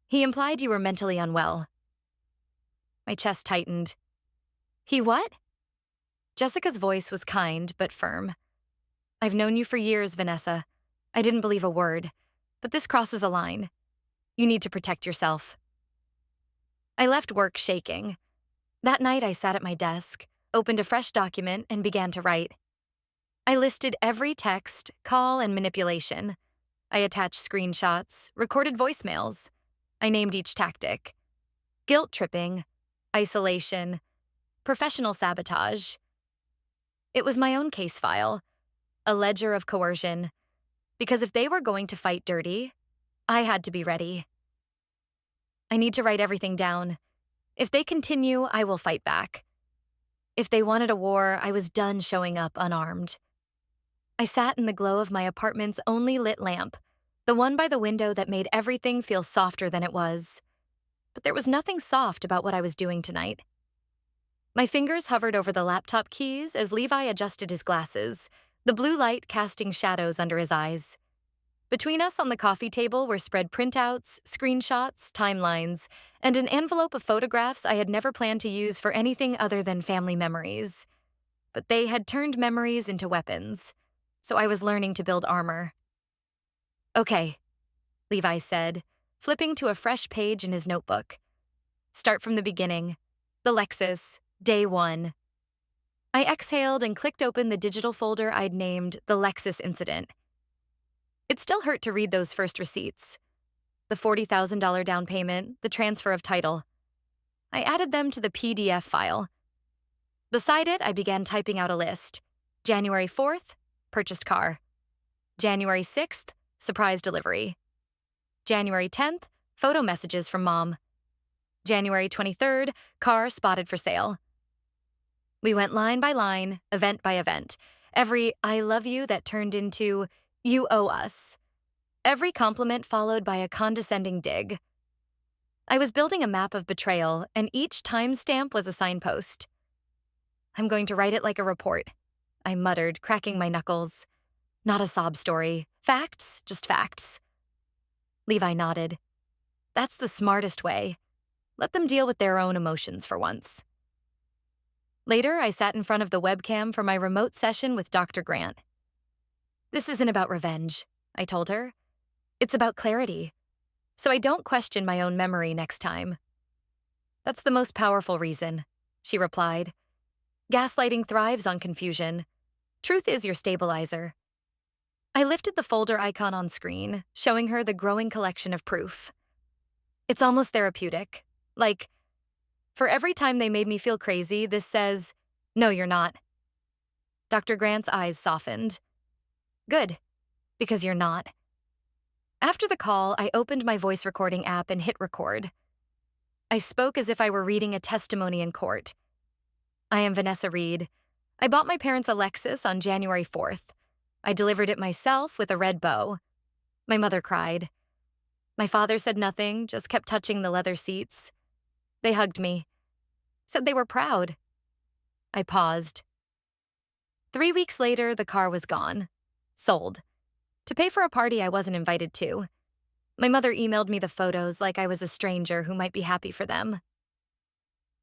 He implied you were mentally unwell." My chest tightened. "He what?" Jessica's voice was kind but firm. "I've known you for years, Vanessa. I didn't believe a word, but this crosses a line. You need to protect yourself." I left work shaking. That night, I sat at my desk, opened a fresh document, and began to write. I listed every text, call, and manipulation. I attached screenshots, recorded voicemails. I named each tactic. Guilt tripping, isolation, professional sabotage. It was my own case file, a ledger of coercion, because if they were going to fight dirty, I had to be ready. I need to write everything down. If they continue, I will fight back. If they wanted a war, I was done showing up unarmed. I sat in the glow of my apartment's only lit lamp, the one by the window that made everything feel softer than it was. But there was nothing soft about what I was doing tonight. My fingers hovered over the laptop keys as Levi adjusted his glasses, the blue light casting shadows under his eyes. Between us on the coffee table were spread printouts, screenshots, timelines, and an envelope of photographs I had never planned to use for anything other than family memories. But they had turned memories into weapons, so I was learning to build armor. "Okay," Levi said, flipping to a fresh page in his notebook. "Start from the beginning. The Lexus, day 1. I exhaled and clicked open the digital folder I'd named The Lexus Incident. It still hurt to read those first receipts. The $40,000 down payment, the transfer of title. I added them to the PDF file. Beside it, I began typing out a list. January 4th, purchased car. January 6th, surprise delivery. January 10th, photo messages from mom. January 23rd, car spotted for sale. We went line by line, event by event. Every "I love you" that turned into "you owe us." Every compliment followed by a condescending dig. I was building a map of betrayal, and each timestamp was a signpost. I'm going to write it like a report. I muttered, cracking my knuckles. Not a sob story. Facts, just facts. Levi nodded. That's the smartest way. Let them deal with their own emotions for once. Later, I sat in front of the webcam for my remote session with Dr. Grant. This isn't about revenge, I told her. It's about clarity, so I don't question my own memory next time. That's the most powerful reason, she replied. Gaslighting thrives on confusion. Truth is your stabilizer. I lifted the folder icon on screen, showing her the growing collection of proof. It's almost therapeutic. Like, for every time they made me feel crazy, this says, no, you're not. Dr. Grant's eyes softened. Good, because you're not. After the call, I opened my voice recording app and hit record. I spoke as if I were reading a testimony in court. I am Vanessa Reed. I bought my parents a Lexus on January 4th. I delivered it myself with a red bow. My mother cried. My father said nothing, just kept touching the leather seats. They hugged me. Said they were proud. I paused. 3 weeks later, the car was gone. Sold. To pay for a party I wasn't invited to. My mother emailed me the photos like I was a stranger who might be happy for them.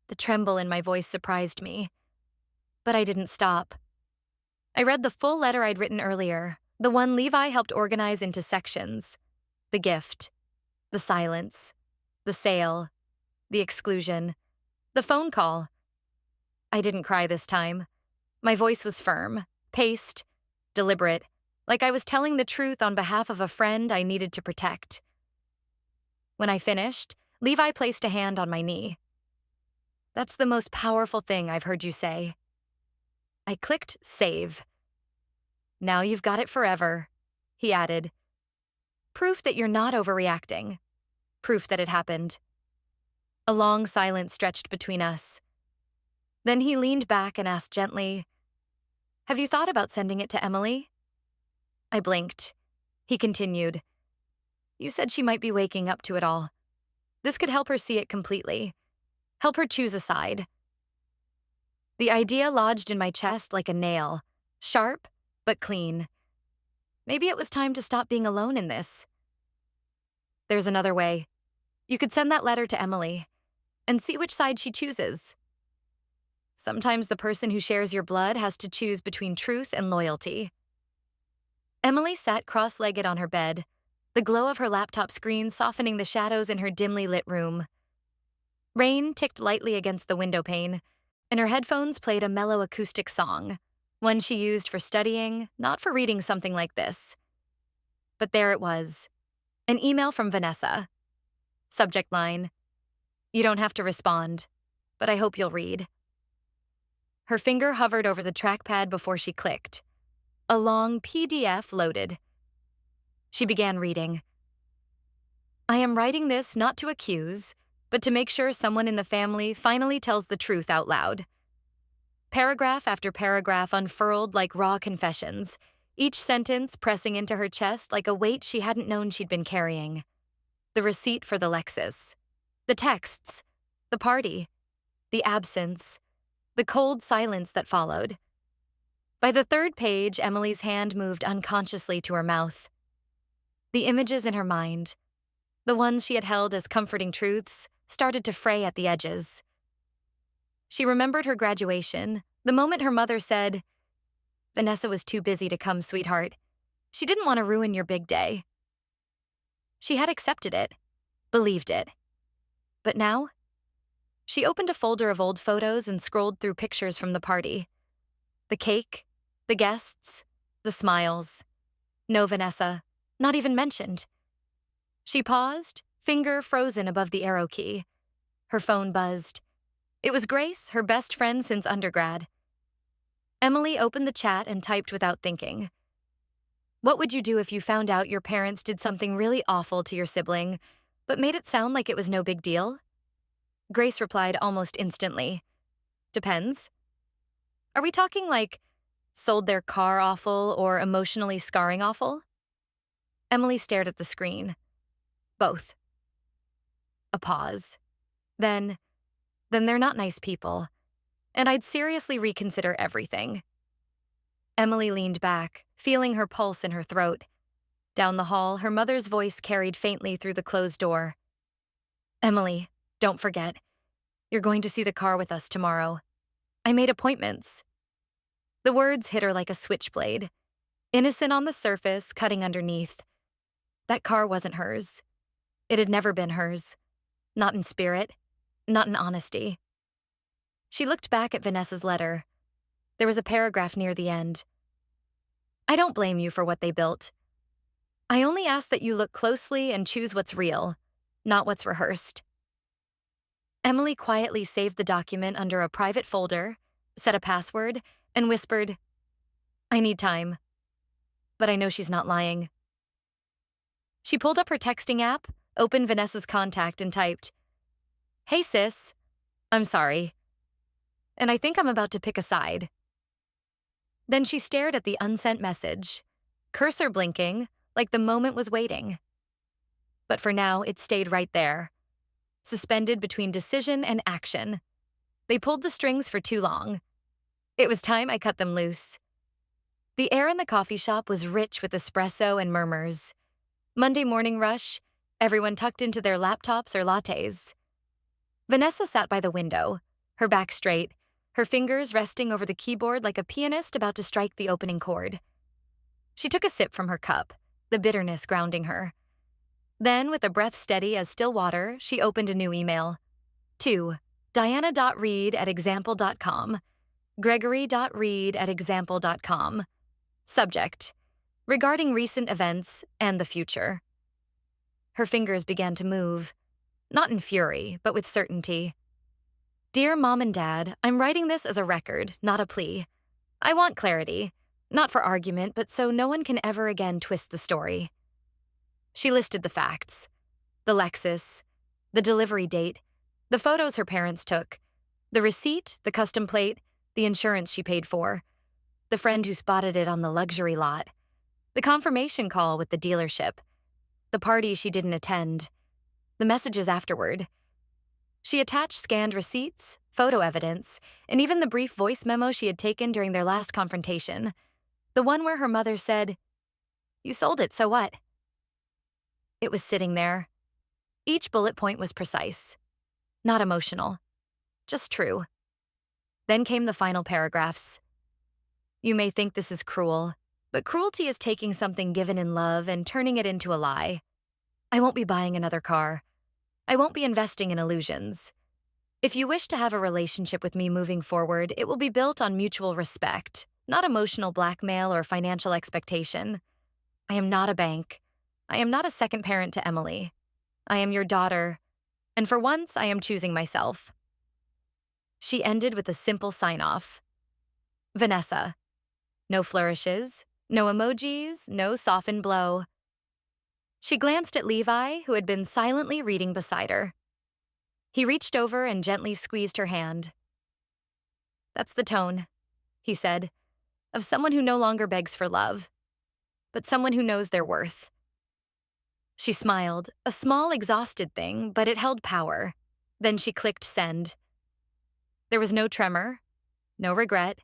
The tremble in my voice surprised me. But I didn't stop. I read the full letter I'd written earlier, the one Levi helped organize into sections. The gift. The silence. The sale. The exclusion. The phone call. I didn't cry this time. My voice was firm, paced, deliberate, like I was telling the truth on behalf of a friend I needed to protect. When I finished, Levi placed a hand on my knee. That's the most powerful thing I've heard you say. I clicked save. Now you've got it forever, he added. Proof that you're not overreacting. Proof that it happened. A long silence stretched between us. Then he leaned back and asked gently, have you thought about sending it to Emily? I blinked. He continued, you said she might be waking up to it all. This could help her see it completely. Help her choose a side. The idea lodged in my chest like a nail, sharp but clean. Maybe it was time to stop being alone in this. There's another way. You could send that letter to Emily and see which side she chooses. Sometimes the person who shares your blood has to choose between truth and loyalty. Emily sat cross-legged on her bed, the glow of her laptop screen softening the shadows in her dimly lit room. Rain ticked lightly against the window pane, and her headphones played a mellow acoustic song, one she used for studying, not for reading something like this. But there it was, an email from Vanessa. Subject line, you don't have to respond, but I hope you'll read. Her finger hovered over the trackpad before she clicked. A long PDF loaded. She began reading. I am writing this not to accuse, but to make sure someone in the family finally tells the truth out loud. Paragraph after paragraph unfurled like raw confessions, each sentence pressing into her chest like a weight she hadn't known she'd been carrying. The receipt for the Lexus. The texts. The party. The absence. The cold silence that followed. By the third page, Emily's hand moved unconsciously to her mouth. The images in her mind, the ones she had held as comforting truths, started to fray at the edges. She remembered her graduation, the moment her mother said, Vanessa was too busy to come, sweetheart. She didn't want to ruin your big day. She had accepted it, believed it. But now? She opened a folder of old photos and scrolled through pictures from the party. The cake, the guests, the smiles. No Vanessa, not even mentioned. She paused, finger frozen above the arrow key. Her phone buzzed. It was Grace, her best friend since undergrad. Emily opened the chat and typed without thinking. What would you do if you found out your parents did something really awful to your sibling, but made it sound like it was no big deal? Grace replied almost instantly. Depends. Are we talking like sold their car awful or emotionally scarring awful? Emily stared at the screen. Both. A pause. Then they're not nice people, and I'd seriously reconsider everything. Emily leaned back, feeling her pulse in her throat. Down the hall, her mother's voice carried faintly through the closed door. Emily, don't forget. You're going to see the car with us tomorrow. I made appointments. The words hit her like a switchblade. Innocent on the surface, cutting underneath. That car wasn't hers. It had never been hers. Not in spirit, not in honesty. She looked back at Vanessa's letter. There was a paragraph near the end. I don't blame you for what they built. I only ask that you look closely and choose what's real, not what's rehearsed. Emily quietly saved the document under a private folder, set a password, and whispered, I need time. But I know she's not lying. She pulled up her texting app, opened Vanessa's contact, and typed, Hey sis, I'm sorry. And I think I'm about to pick a side. Then she stared at the unsent message, cursor blinking, like the moment was waiting. But for now, it stayed right there, suspended between decision and action. They pulled the strings for too long. It was time I cut them loose. The air in the coffee shop was rich with espresso and murmurs. Monday morning rush, everyone tucked into their laptops or lattes. Vanessa sat by the window, her back straight, her fingers resting over the keyboard like a pianist about to strike the opening chord. She took a sip from her cup, the bitterness grounding her. Then, with a breath steady as still water, she opened a new email. To Diana.reed@example.com, Gregory.reed@example.com. Subject: regarding recent events and the future. Her fingers began to move, not in fury, but with certainty. Dear Mom and Dad, I'm writing this as a record, not a plea. I want clarity, not for argument, but so no one can ever again twist the story. She listed the facts. The Lexus, the delivery date, the photos her parents took, the receipt, the custom plate, the insurance she paid for, the friend who spotted it on the luxury lot, the confirmation call with the dealership, the party she didn't attend, the messages afterward. She attached scanned receipts, photo evidence, and even the brief voice memo she had taken during their last confrontation, the one where her mother said, You sold it, so what? It was sitting there. Each bullet point was precise, not emotional, just true. Then came the final paragraphs. You may think this is cruel, but cruelty is taking something given in love and turning it into a lie. I won't be buying another car. I won't be investing in illusions. If you wish to have a relationship with me moving forward, it will be built on mutual respect, not emotional blackmail or financial expectation. I am not a bank. I am not a second parent to Emily. I am your daughter, and for once I am choosing myself. She ended with a simple sign-off. Vanessa. No flourishes, no emojis, no softened blow. She glanced at Levi, who had been silently reading beside her. He reached over and gently squeezed her hand. That's the tone, he said, of someone who no longer begs for love, but someone who knows their worth. She smiled, a small, exhausted thing, but it held power. Then she clicked send. There was no tremor, no regret,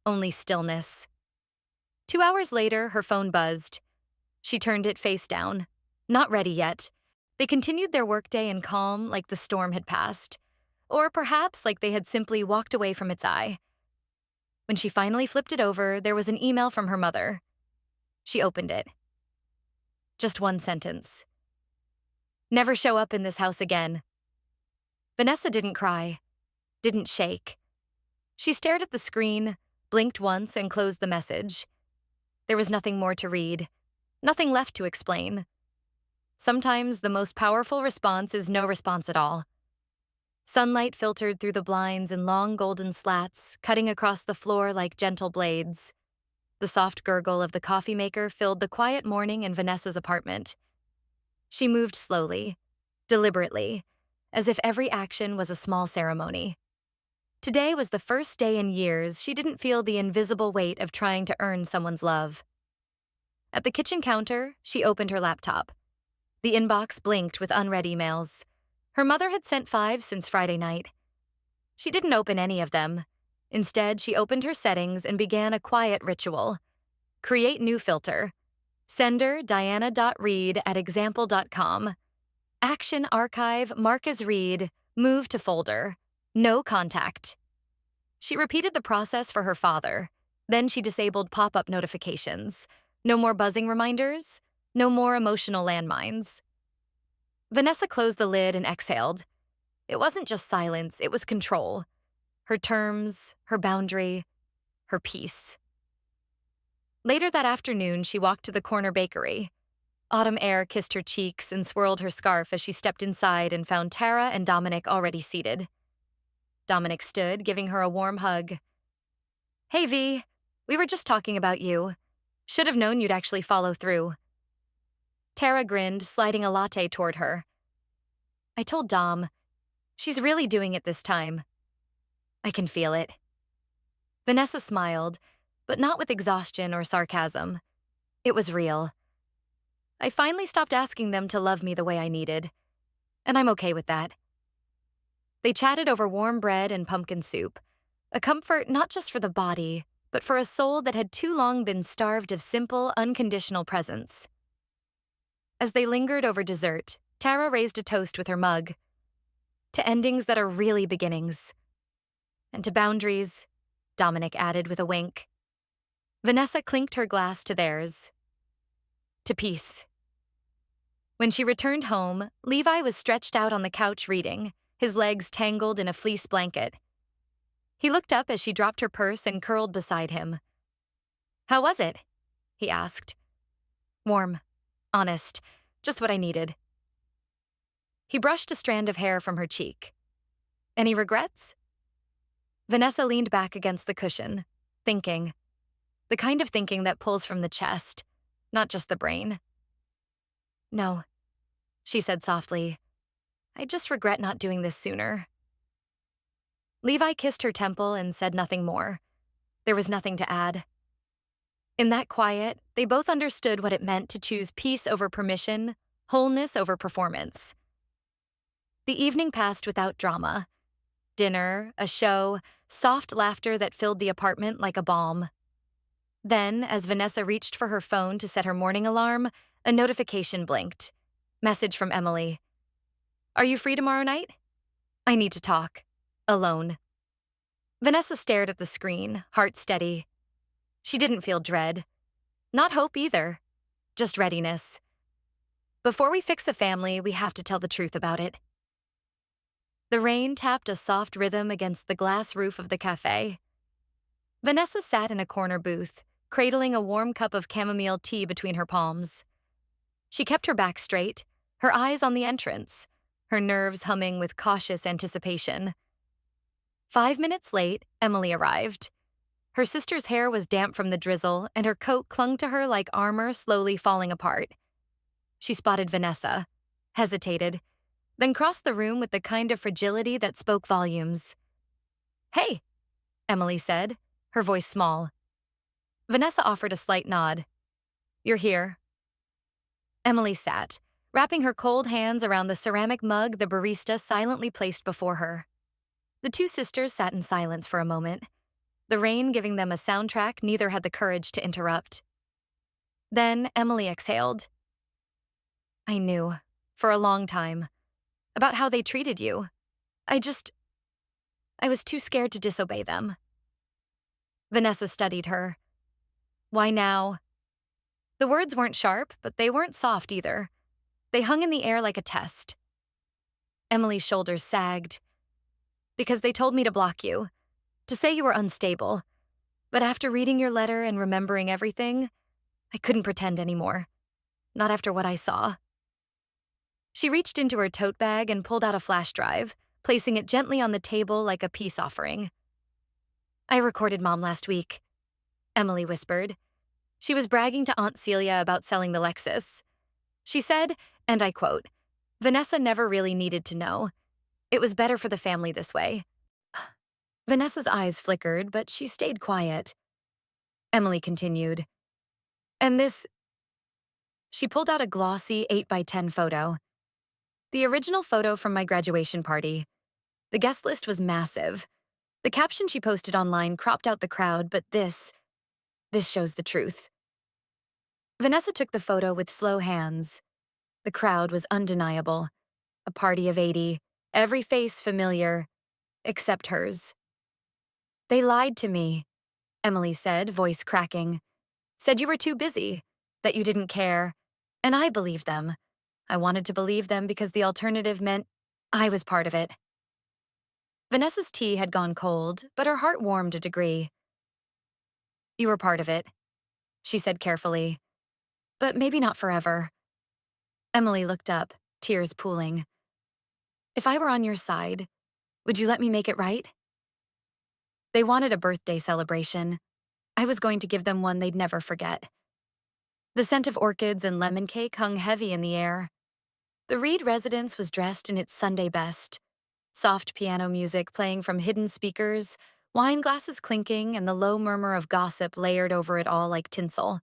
only stillness. 2 hours later, her phone buzzed. She turned it face down. Not ready yet. They continued their workday in calm, like the storm had passed. Or perhaps like they had simply walked away from its eye. When she finally flipped it over, there was an email from her mother. She opened it. Just one sentence. Never show up in this house again. Vanessa didn't cry, didn't shake. She stared at the screen, blinked once, and closed the message. There was nothing more to read, nothing left to explain. Sometimes the most powerful response is no response at all. Sunlight filtered through the blinds in long golden slats, cutting across the floor like gentle blades. The soft gurgle of the coffee maker filled the quiet morning in Vanessa's apartment. She moved slowly, deliberately, as if every action was a small ceremony. Today was the first day in years she didn't feel the invisible weight of trying to earn someone's love. At the kitchen counter, she opened her laptop. The inbox blinked with unread emails. Her mother had sent 5 since Friday night. She didn't open any of them. Instead, she opened her settings and began a quiet ritual. Create new filter. Sender diana.read@example.com. Action archive mark as read, move to folder. No contact. She repeated the process for her father. Then she disabled pop-up notifications. No more buzzing reminders. No more emotional landmines. Vanessa closed the lid and exhaled. It wasn't just silence, it was control. Her terms, her boundary, her peace. Later that afternoon, she walked to the corner bakery. Autumn air kissed her cheeks and swirled her scarf as she stepped inside and found Tara and Dominic already seated. Dominic stood, giving her a warm hug. "Hey, V. We were just talking about you. Should have known you'd actually follow through." Tara grinned, sliding a latte toward her. "I told Dom. She's really doing it this time. I can feel it." Vanessa smiled, but not with exhaustion or sarcasm. It was real. "I finally stopped asking them to love me the way I needed, and I'm okay with that." They chatted over warm bread and pumpkin soup, a comfort not just for the body, but for a soul that had too long been starved of simple, unconditional presence. As they lingered over dessert, Tara raised a toast with her mug. "To endings that are really beginnings. And to boundaries," Dominic added with a wink. Vanessa clinked her glass to theirs. "To peace." When she returned home, Levi was stretched out on the couch reading, his legs tangled in a fleece blanket. He looked up as she dropped her purse and curled beside him. "How was it?" he asked. "Warm. Honest. Just what I needed." He brushed a strand of hair from her cheek. "Any regrets?" Vanessa leaned back against the cushion, thinking. The kind of thinking that pulls from the chest, not just the brain. "No," she said softly. "I just regret not doing this sooner." Levi kissed her temple and said nothing more. There was nothing to add. In that quiet, they both understood what it meant to choose peace over permission, wholeness over performance. The evening passed without drama. Dinner, a show, soft laughter that filled the apartment like a balm. Then, as Vanessa reached for her phone to set her morning alarm, a notification blinked. Message from Emily. "Are you free tomorrow night? I need to talk. Alone." Vanessa stared at the screen, heart steady. She didn't feel dread. Not hope either. Just readiness. Before we fix a family, we have to tell the truth about it. The rain tapped a soft rhythm against the glass roof of the cafe. Vanessa sat in a corner booth, cradling a warm cup of chamomile tea between her palms. She kept her back straight, her eyes on the entrance, her nerves humming with cautious anticipation. 5 minutes late, Emily arrived. Her sister's hair was damp from the drizzle, and her coat clung to her like armor slowly falling apart. She spotted Vanessa, hesitated, then crossed the room with the kind of fragility that spoke volumes. "Hey," Emily said, her voice small. Vanessa offered a slight nod. "You're here." Emily sat, wrapping her cold hands around the ceramic mug the barista silently placed before her. The two sisters sat in silence for a moment, the rain giving them a soundtrack neither had the courage to interrupt. Then Emily exhaled. "I knew, for a long time, about how they treated you. I was too scared to disobey them." Vanessa studied her. "Why now?" The words weren't sharp, but they weren't soft either. They hung in the air like a test. Emily's shoulders sagged. "Because they told me to block you, to say you were unstable. But after reading your letter and remembering everything, I couldn't pretend anymore. Not after what I saw." She reached into her tote bag and pulled out a flash drive, placing it gently on the table like a peace offering. "I recorded Mom last week," Emily whispered. She was bragging to Aunt Celia about selling the Lexus. She said, and I quote, "Vanessa never really needed to know. It was better for the family this way." Vanessa's eyes flickered, but she stayed quiet. Emily continued. "And this..." She pulled out a glossy 8x10 photo. The original photo from my graduation party. The guest list was massive. The caption she posted online cropped out the crowd, but this shows the truth. Vanessa took the photo with slow hands. The crowd was undeniable. A party of 80, every face familiar, except hers. They lied to me, Emily said, voice cracking. Said you were too busy, that you didn't care. And I believed them. I wanted to believe them because the alternative meant I was part of it. Vanessa's tea had gone cold, but her heart warmed a degree. You were part of it, she said carefully. But maybe not forever. Emily looked up, tears pooling. If I were on your side, would you let me make it right? They wanted a birthday celebration. I was going to give them one they'd never forget. The scent of orchids and lemon cake hung heavy in the air. The Reed residence was dressed in its Sunday best. Soft piano music playing from hidden speakers, wine glasses clinking, and the low murmur of gossip layered over it all like tinsel.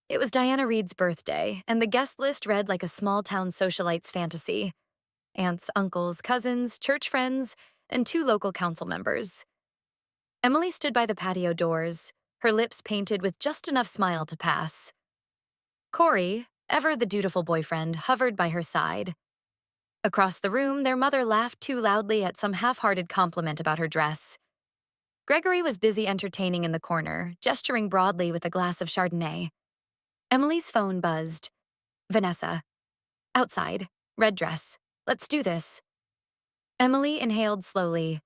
It was Diana Reed's birthday, and the guest list read like a small-town socialite's fantasy. Aunts, uncles, cousins, church friends, and 2 local council members. Emily stood by the patio doors, her lips painted with just enough smile to pass. Corey, ever the dutiful boyfriend, hovered by her side. Across the room, their mother laughed too loudly at some half-hearted compliment about her dress. Gregory was busy entertaining in the corner, gesturing broadly with a glass of Chardonnay. Emily's phone buzzed. Vanessa. Outside. Red dress. Let's do this. Emily inhaled slowly.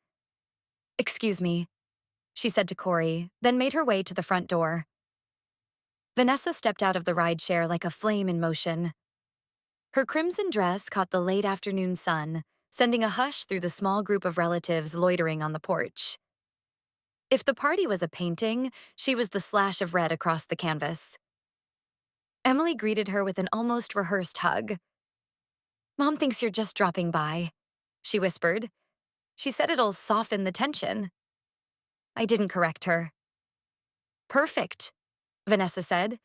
Excuse me, she said to Corey, then made her way to the front door. Vanessa stepped out of the rideshare like a flame in motion. Her crimson dress caught the late afternoon sun, sending a hush through the small group of relatives loitering on the porch. If the party was a painting, she was the slash of red across the canvas. Emily greeted her with an almost rehearsed hug. Mom thinks you're just dropping by, she whispered. She said it'll soften the tension. I didn't correct her. Perfect, Vanessa said,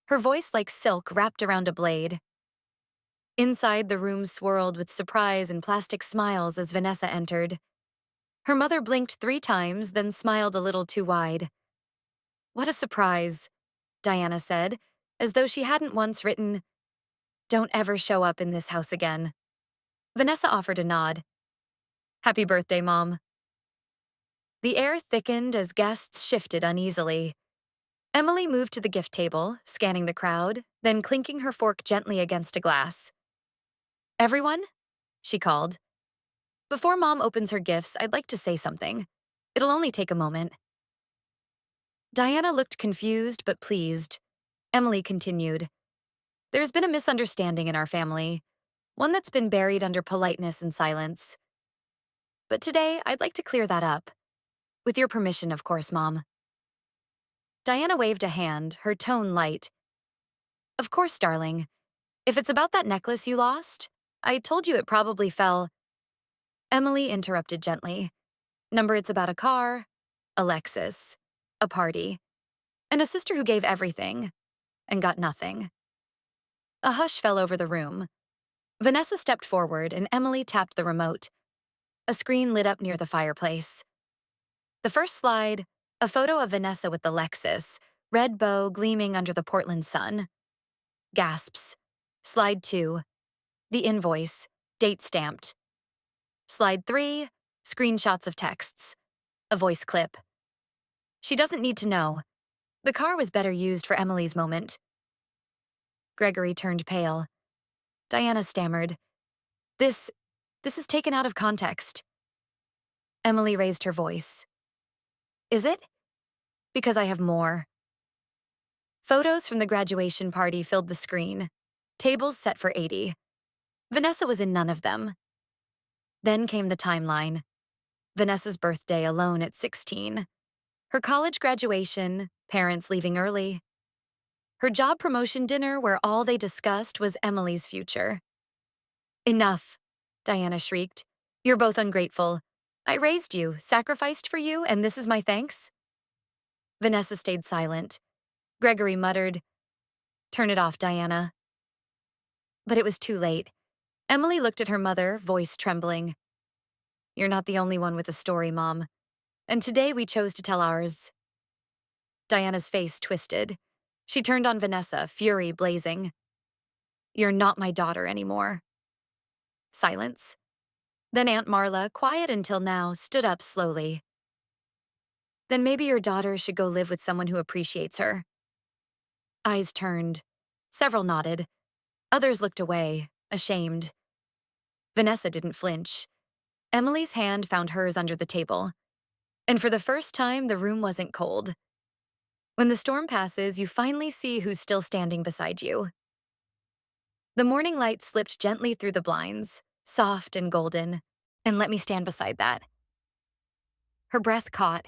her voice like silk wrapped around a blade. Inside, the room swirled with surprise and plastic smiles as Vanessa entered. Her mother blinked 3 times, then smiled a little too wide. What a surprise, Diana said, as though she hadn't once written, Don't ever show up in this house again. Vanessa offered a nod. Happy birthday, Mom. The air thickened as guests shifted uneasily. Emily moved to the gift table, scanning the crowd, then clinking her fork gently against a glass. Everyone? She called. Before Mom opens her gifts, I'd like to say something. It'll only take a moment. Diana looked confused but pleased. Emily continued. There's been a misunderstanding in our family, one that's been buried under politeness and silence. But today, I'd like to clear that up. With your permission, of course, Mom. Diana waved a hand, her tone light. Of course, darling. If it's about that necklace you lost, I told you it probably fell. Emily interrupted gently. Number, it's about a car, a Lexus, a party, and a sister who gave everything and got nothing. A hush fell over the room. Vanessa stepped forward and Emily tapped the remote. A screen lit up near the fireplace. The first slide, a photo of Vanessa with the Lexus, red bow gleaming under the Portland sun. Gasps. Slide 2, the invoice, date stamped. Slide 3, screenshots of texts. A voice clip. She doesn't need to know. The car was better used for Emily's moment. Gregory turned pale. Diana stammered. This is taken out of context. Emily raised her voice. Is it? Because I have more. Photos from the graduation party filled the screen. Tables set for 80. Vanessa was in none of them. Then came the timeline. Vanessa's birthday alone at 16. Her college graduation, parents leaving early. Her job promotion dinner where all they discussed was Emily's future. Enough, Diana shrieked. You're both ungrateful. I raised you, sacrificed for you, and this is my thanks? Vanessa stayed silent. Gregory muttered, Turn it off, Diana. But it was too late. Emily looked at her mother, voice trembling. You're not the only one with a story, Mom. And today we chose to tell ours. Diana's face twisted. She turned on Vanessa, fury blazing. You're not my daughter anymore. Silence. Then Aunt Marla, quiet until now, stood up slowly. Then maybe your daughter should go live with someone who appreciates her. Eyes turned. Several nodded. Others looked away, ashamed. Vanessa didn't flinch. Emily's hand found hers under the table. And for the first time, the room wasn't cold. When the storm passes, you finally see who's still standing beside you. The morning light slipped gently through the blinds, soft and golden, and let me stand beside that. Her breath caught,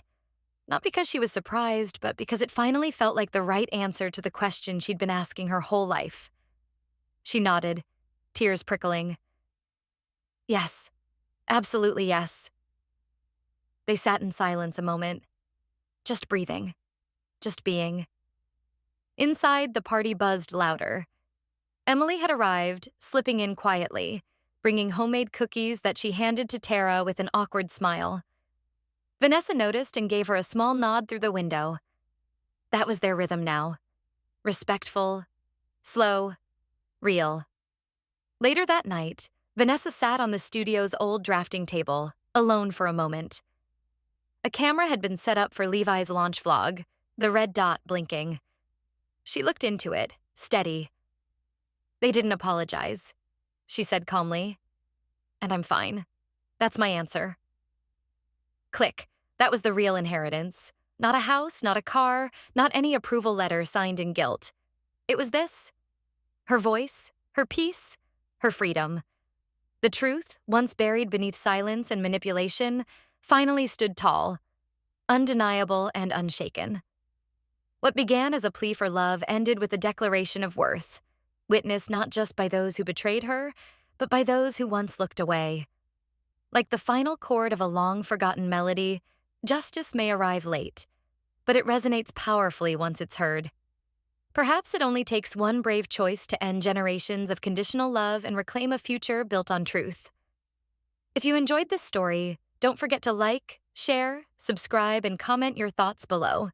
not because she was surprised, but because it finally felt like the right answer to the question she'd been asking her whole life. She nodded, tears prickling. Yes, absolutely yes. They sat in silence a moment, just breathing, just being. Inside, the party buzzed louder. Emily had arrived, slipping in quietly, bringing homemade cookies that she handed to Tara with an awkward smile. Vanessa noticed and gave her a small nod through the window. That was their rhythm now. Respectful, slow, real. Later that night, Vanessa sat on the studio's old drafting table, alone for a moment. A camera had been set up for Levi's launch vlog, the red dot blinking. She looked into it, steady. They didn't apologize, she said calmly. And I'm fine. That's my answer. Click. That was the real inheritance. Not a house, not a car, not any approval letter signed in guilt. It was this. Her voice, her peace, her freedom. The truth, once buried beneath silence and manipulation, finally stood tall, undeniable and unshaken. What began as a plea for love ended with a declaration of worth, witnessed not just by those who betrayed her, but by those who once looked away. Like the final chord of a long-forgotten melody, justice may arrive late, but it resonates powerfully once it's heard. Perhaps it only takes one brave choice to end generations of conditional love and reclaim a future built on truth. If you enjoyed this story, don't forget to like, share, subscribe, and comment your thoughts below.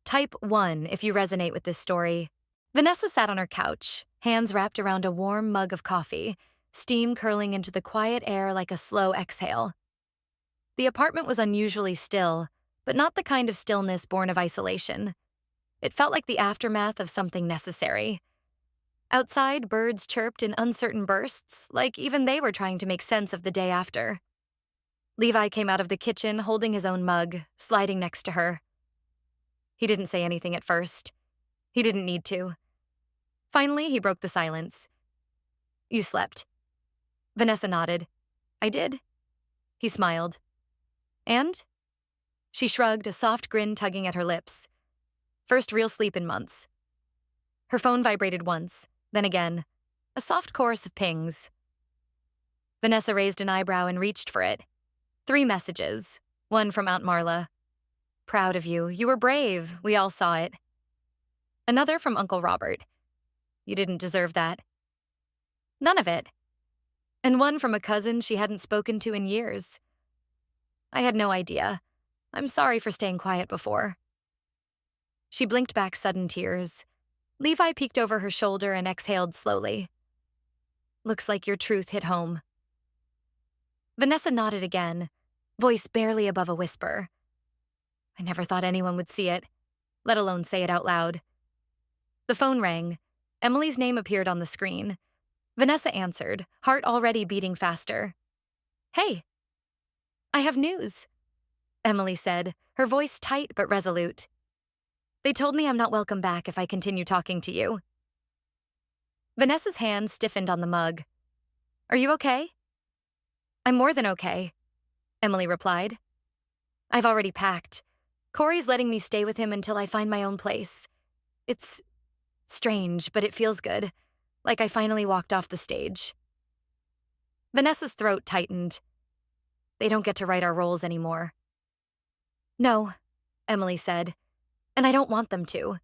Type 1 if you resonate with this story. Vanessa sat on her couch, hands wrapped around a warm mug of coffee, steam curling into the quiet air like a slow exhale. The apartment was unusually still, but not the kind of stillness born of isolation. It felt like the aftermath of something necessary. Outside, birds chirped in uncertain bursts, like even they were trying to make sense of the day after. Levi came out of the kitchen holding his own mug, sliding next to her. He didn't say anything at first. He didn't need to. Finally, he broke the silence. You slept. Vanessa nodded. I did. He smiled. And? She shrugged, a soft grin tugging at her lips. First real sleep in months. Her phone vibrated once, then again. A soft chorus of pings. Vanessa raised an eyebrow and reached for it. 3 messages, one from Aunt Marla. Proud of you. You were brave. We all saw it. Another from Uncle Robert. You didn't deserve that. None of it. And one from a cousin she hadn't spoken to in years. I had no idea. I'm sorry for staying quiet before. She blinked back sudden tears. Levi peeked over her shoulder and exhaled slowly. Looks like your truth hit home. Vanessa nodded again, voice barely above a whisper. I never thought anyone would see it, let alone say it out loud. The phone rang. Emily's name appeared on the screen. Vanessa answered, heart already beating faster. Hey. I have news, Emily said, her voice tight but resolute. They told me I'm not welcome back if I continue talking to you. Vanessa's hand stiffened on the mug. Are you okay? I'm more than okay, Emily replied. I've already packed. Corey's letting me stay with him until I find my own place. It's strange, but it feels good, like I finally walked off the stage. Vanessa's throat tightened. They don't get to write our roles anymore. No, Emily said, and I don't want them to.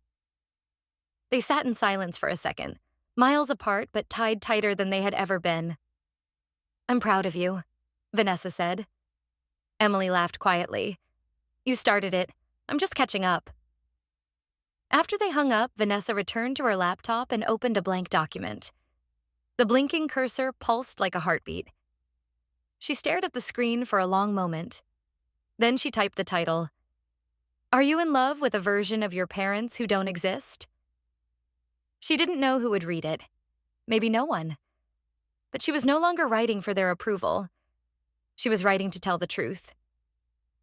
They sat in silence for a second, miles apart but tied tighter than they had ever been. I'm proud of you, Vanessa said. Emily laughed quietly. You started it. I'm just catching up. After they hung up, Vanessa returned to her laptop and opened a blank document. The blinking cursor pulsed like a heartbeat. She stared at the screen for a long moment. Then she typed the title. Are you in love with a version of your parents who don't exist? She didn't know who would read it. Maybe no one. But she was no longer writing for their approval. She was writing to tell the truth.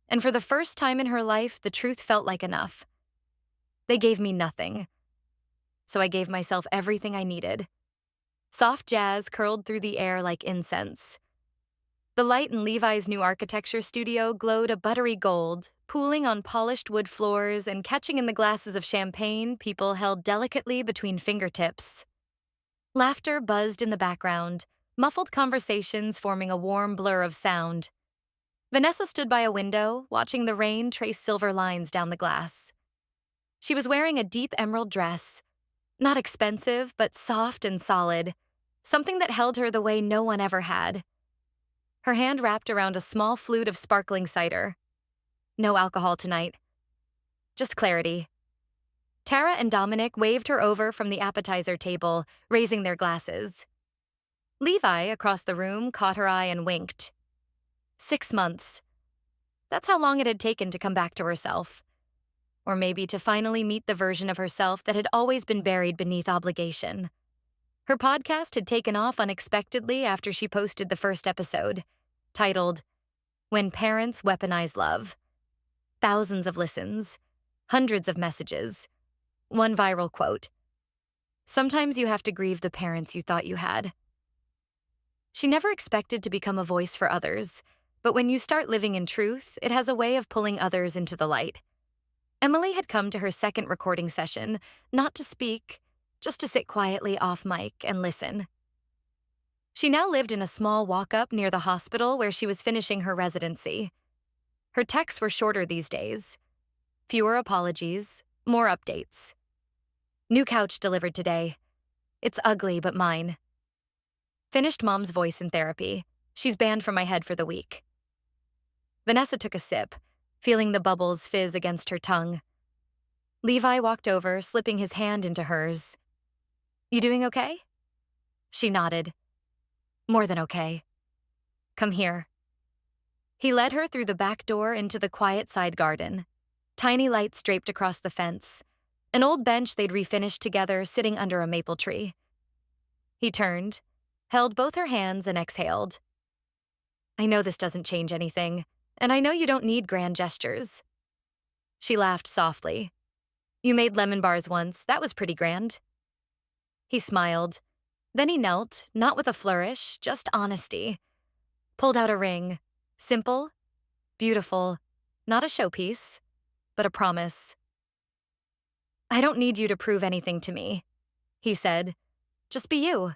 And for the first time in her life, the truth felt like enough. They gave me nothing. So I gave myself everything I needed. Soft jazz curled through the air like incense. The light in Levi's new architecture studio glowed a buttery gold, pooling on polished wood floors and catching in the glasses of champagne people held delicately between fingertips. Laughter buzzed in the background, muffled conversations forming a warm blur of sound. Vanessa stood by a window, watching the rain trace silver lines down the glass. She was wearing a deep emerald dress, not expensive, but soft and solid, something that held her the way no one ever had. Her hand wrapped around a small flute of sparkling cider. No alcohol tonight. Just clarity. Tara and Dominic waved her over from the appetizer table, raising their glasses. Levi, across the room, caught her eye and winked. 6 months. That's how long it had taken to come back to herself. Or maybe to finally meet the version of herself that had always been buried beneath obligation. Her podcast had taken off unexpectedly after she posted the first episode, titled, When Parents Weaponize Love. Thousands of listens, hundreds of messages, one viral quote. Sometimes you have to grieve the parents you thought you had. She never expected to become a voice for others, but when you start living in truth, it has a way of pulling others into the light. Emily had come to her second recording session, not to speak, just to sit quietly off mic and listen. She now lived in a small walk-up near the hospital where she was finishing her residency. Her texts were shorter these days. Fewer apologies, more updates. New couch delivered today. It's ugly, but mine. Finished mom's voice in therapy. She's banned from my head for the week. Vanessa took a sip, feeling the bubbles fizz against her tongue. Levi walked over, slipping his hand into hers. You doing okay? She nodded. More than okay. Come here. He led her through the back door into the quiet side garden. Tiny lights draped across the fence. An old bench they'd refinished together sitting under a maple tree. He turned, held both her hands and exhaled. I know this doesn't change anything, and I know you don't need grand gestures. She laughed softly. You made lemon bars once. That was pretty grand. He smiled. Then he knelt, not with a flourish, just honesty. Pulled out a ring. Simple, beautiful, not a showpiece, but a promise. I don't need you to prove anything to me, he said. Just be you.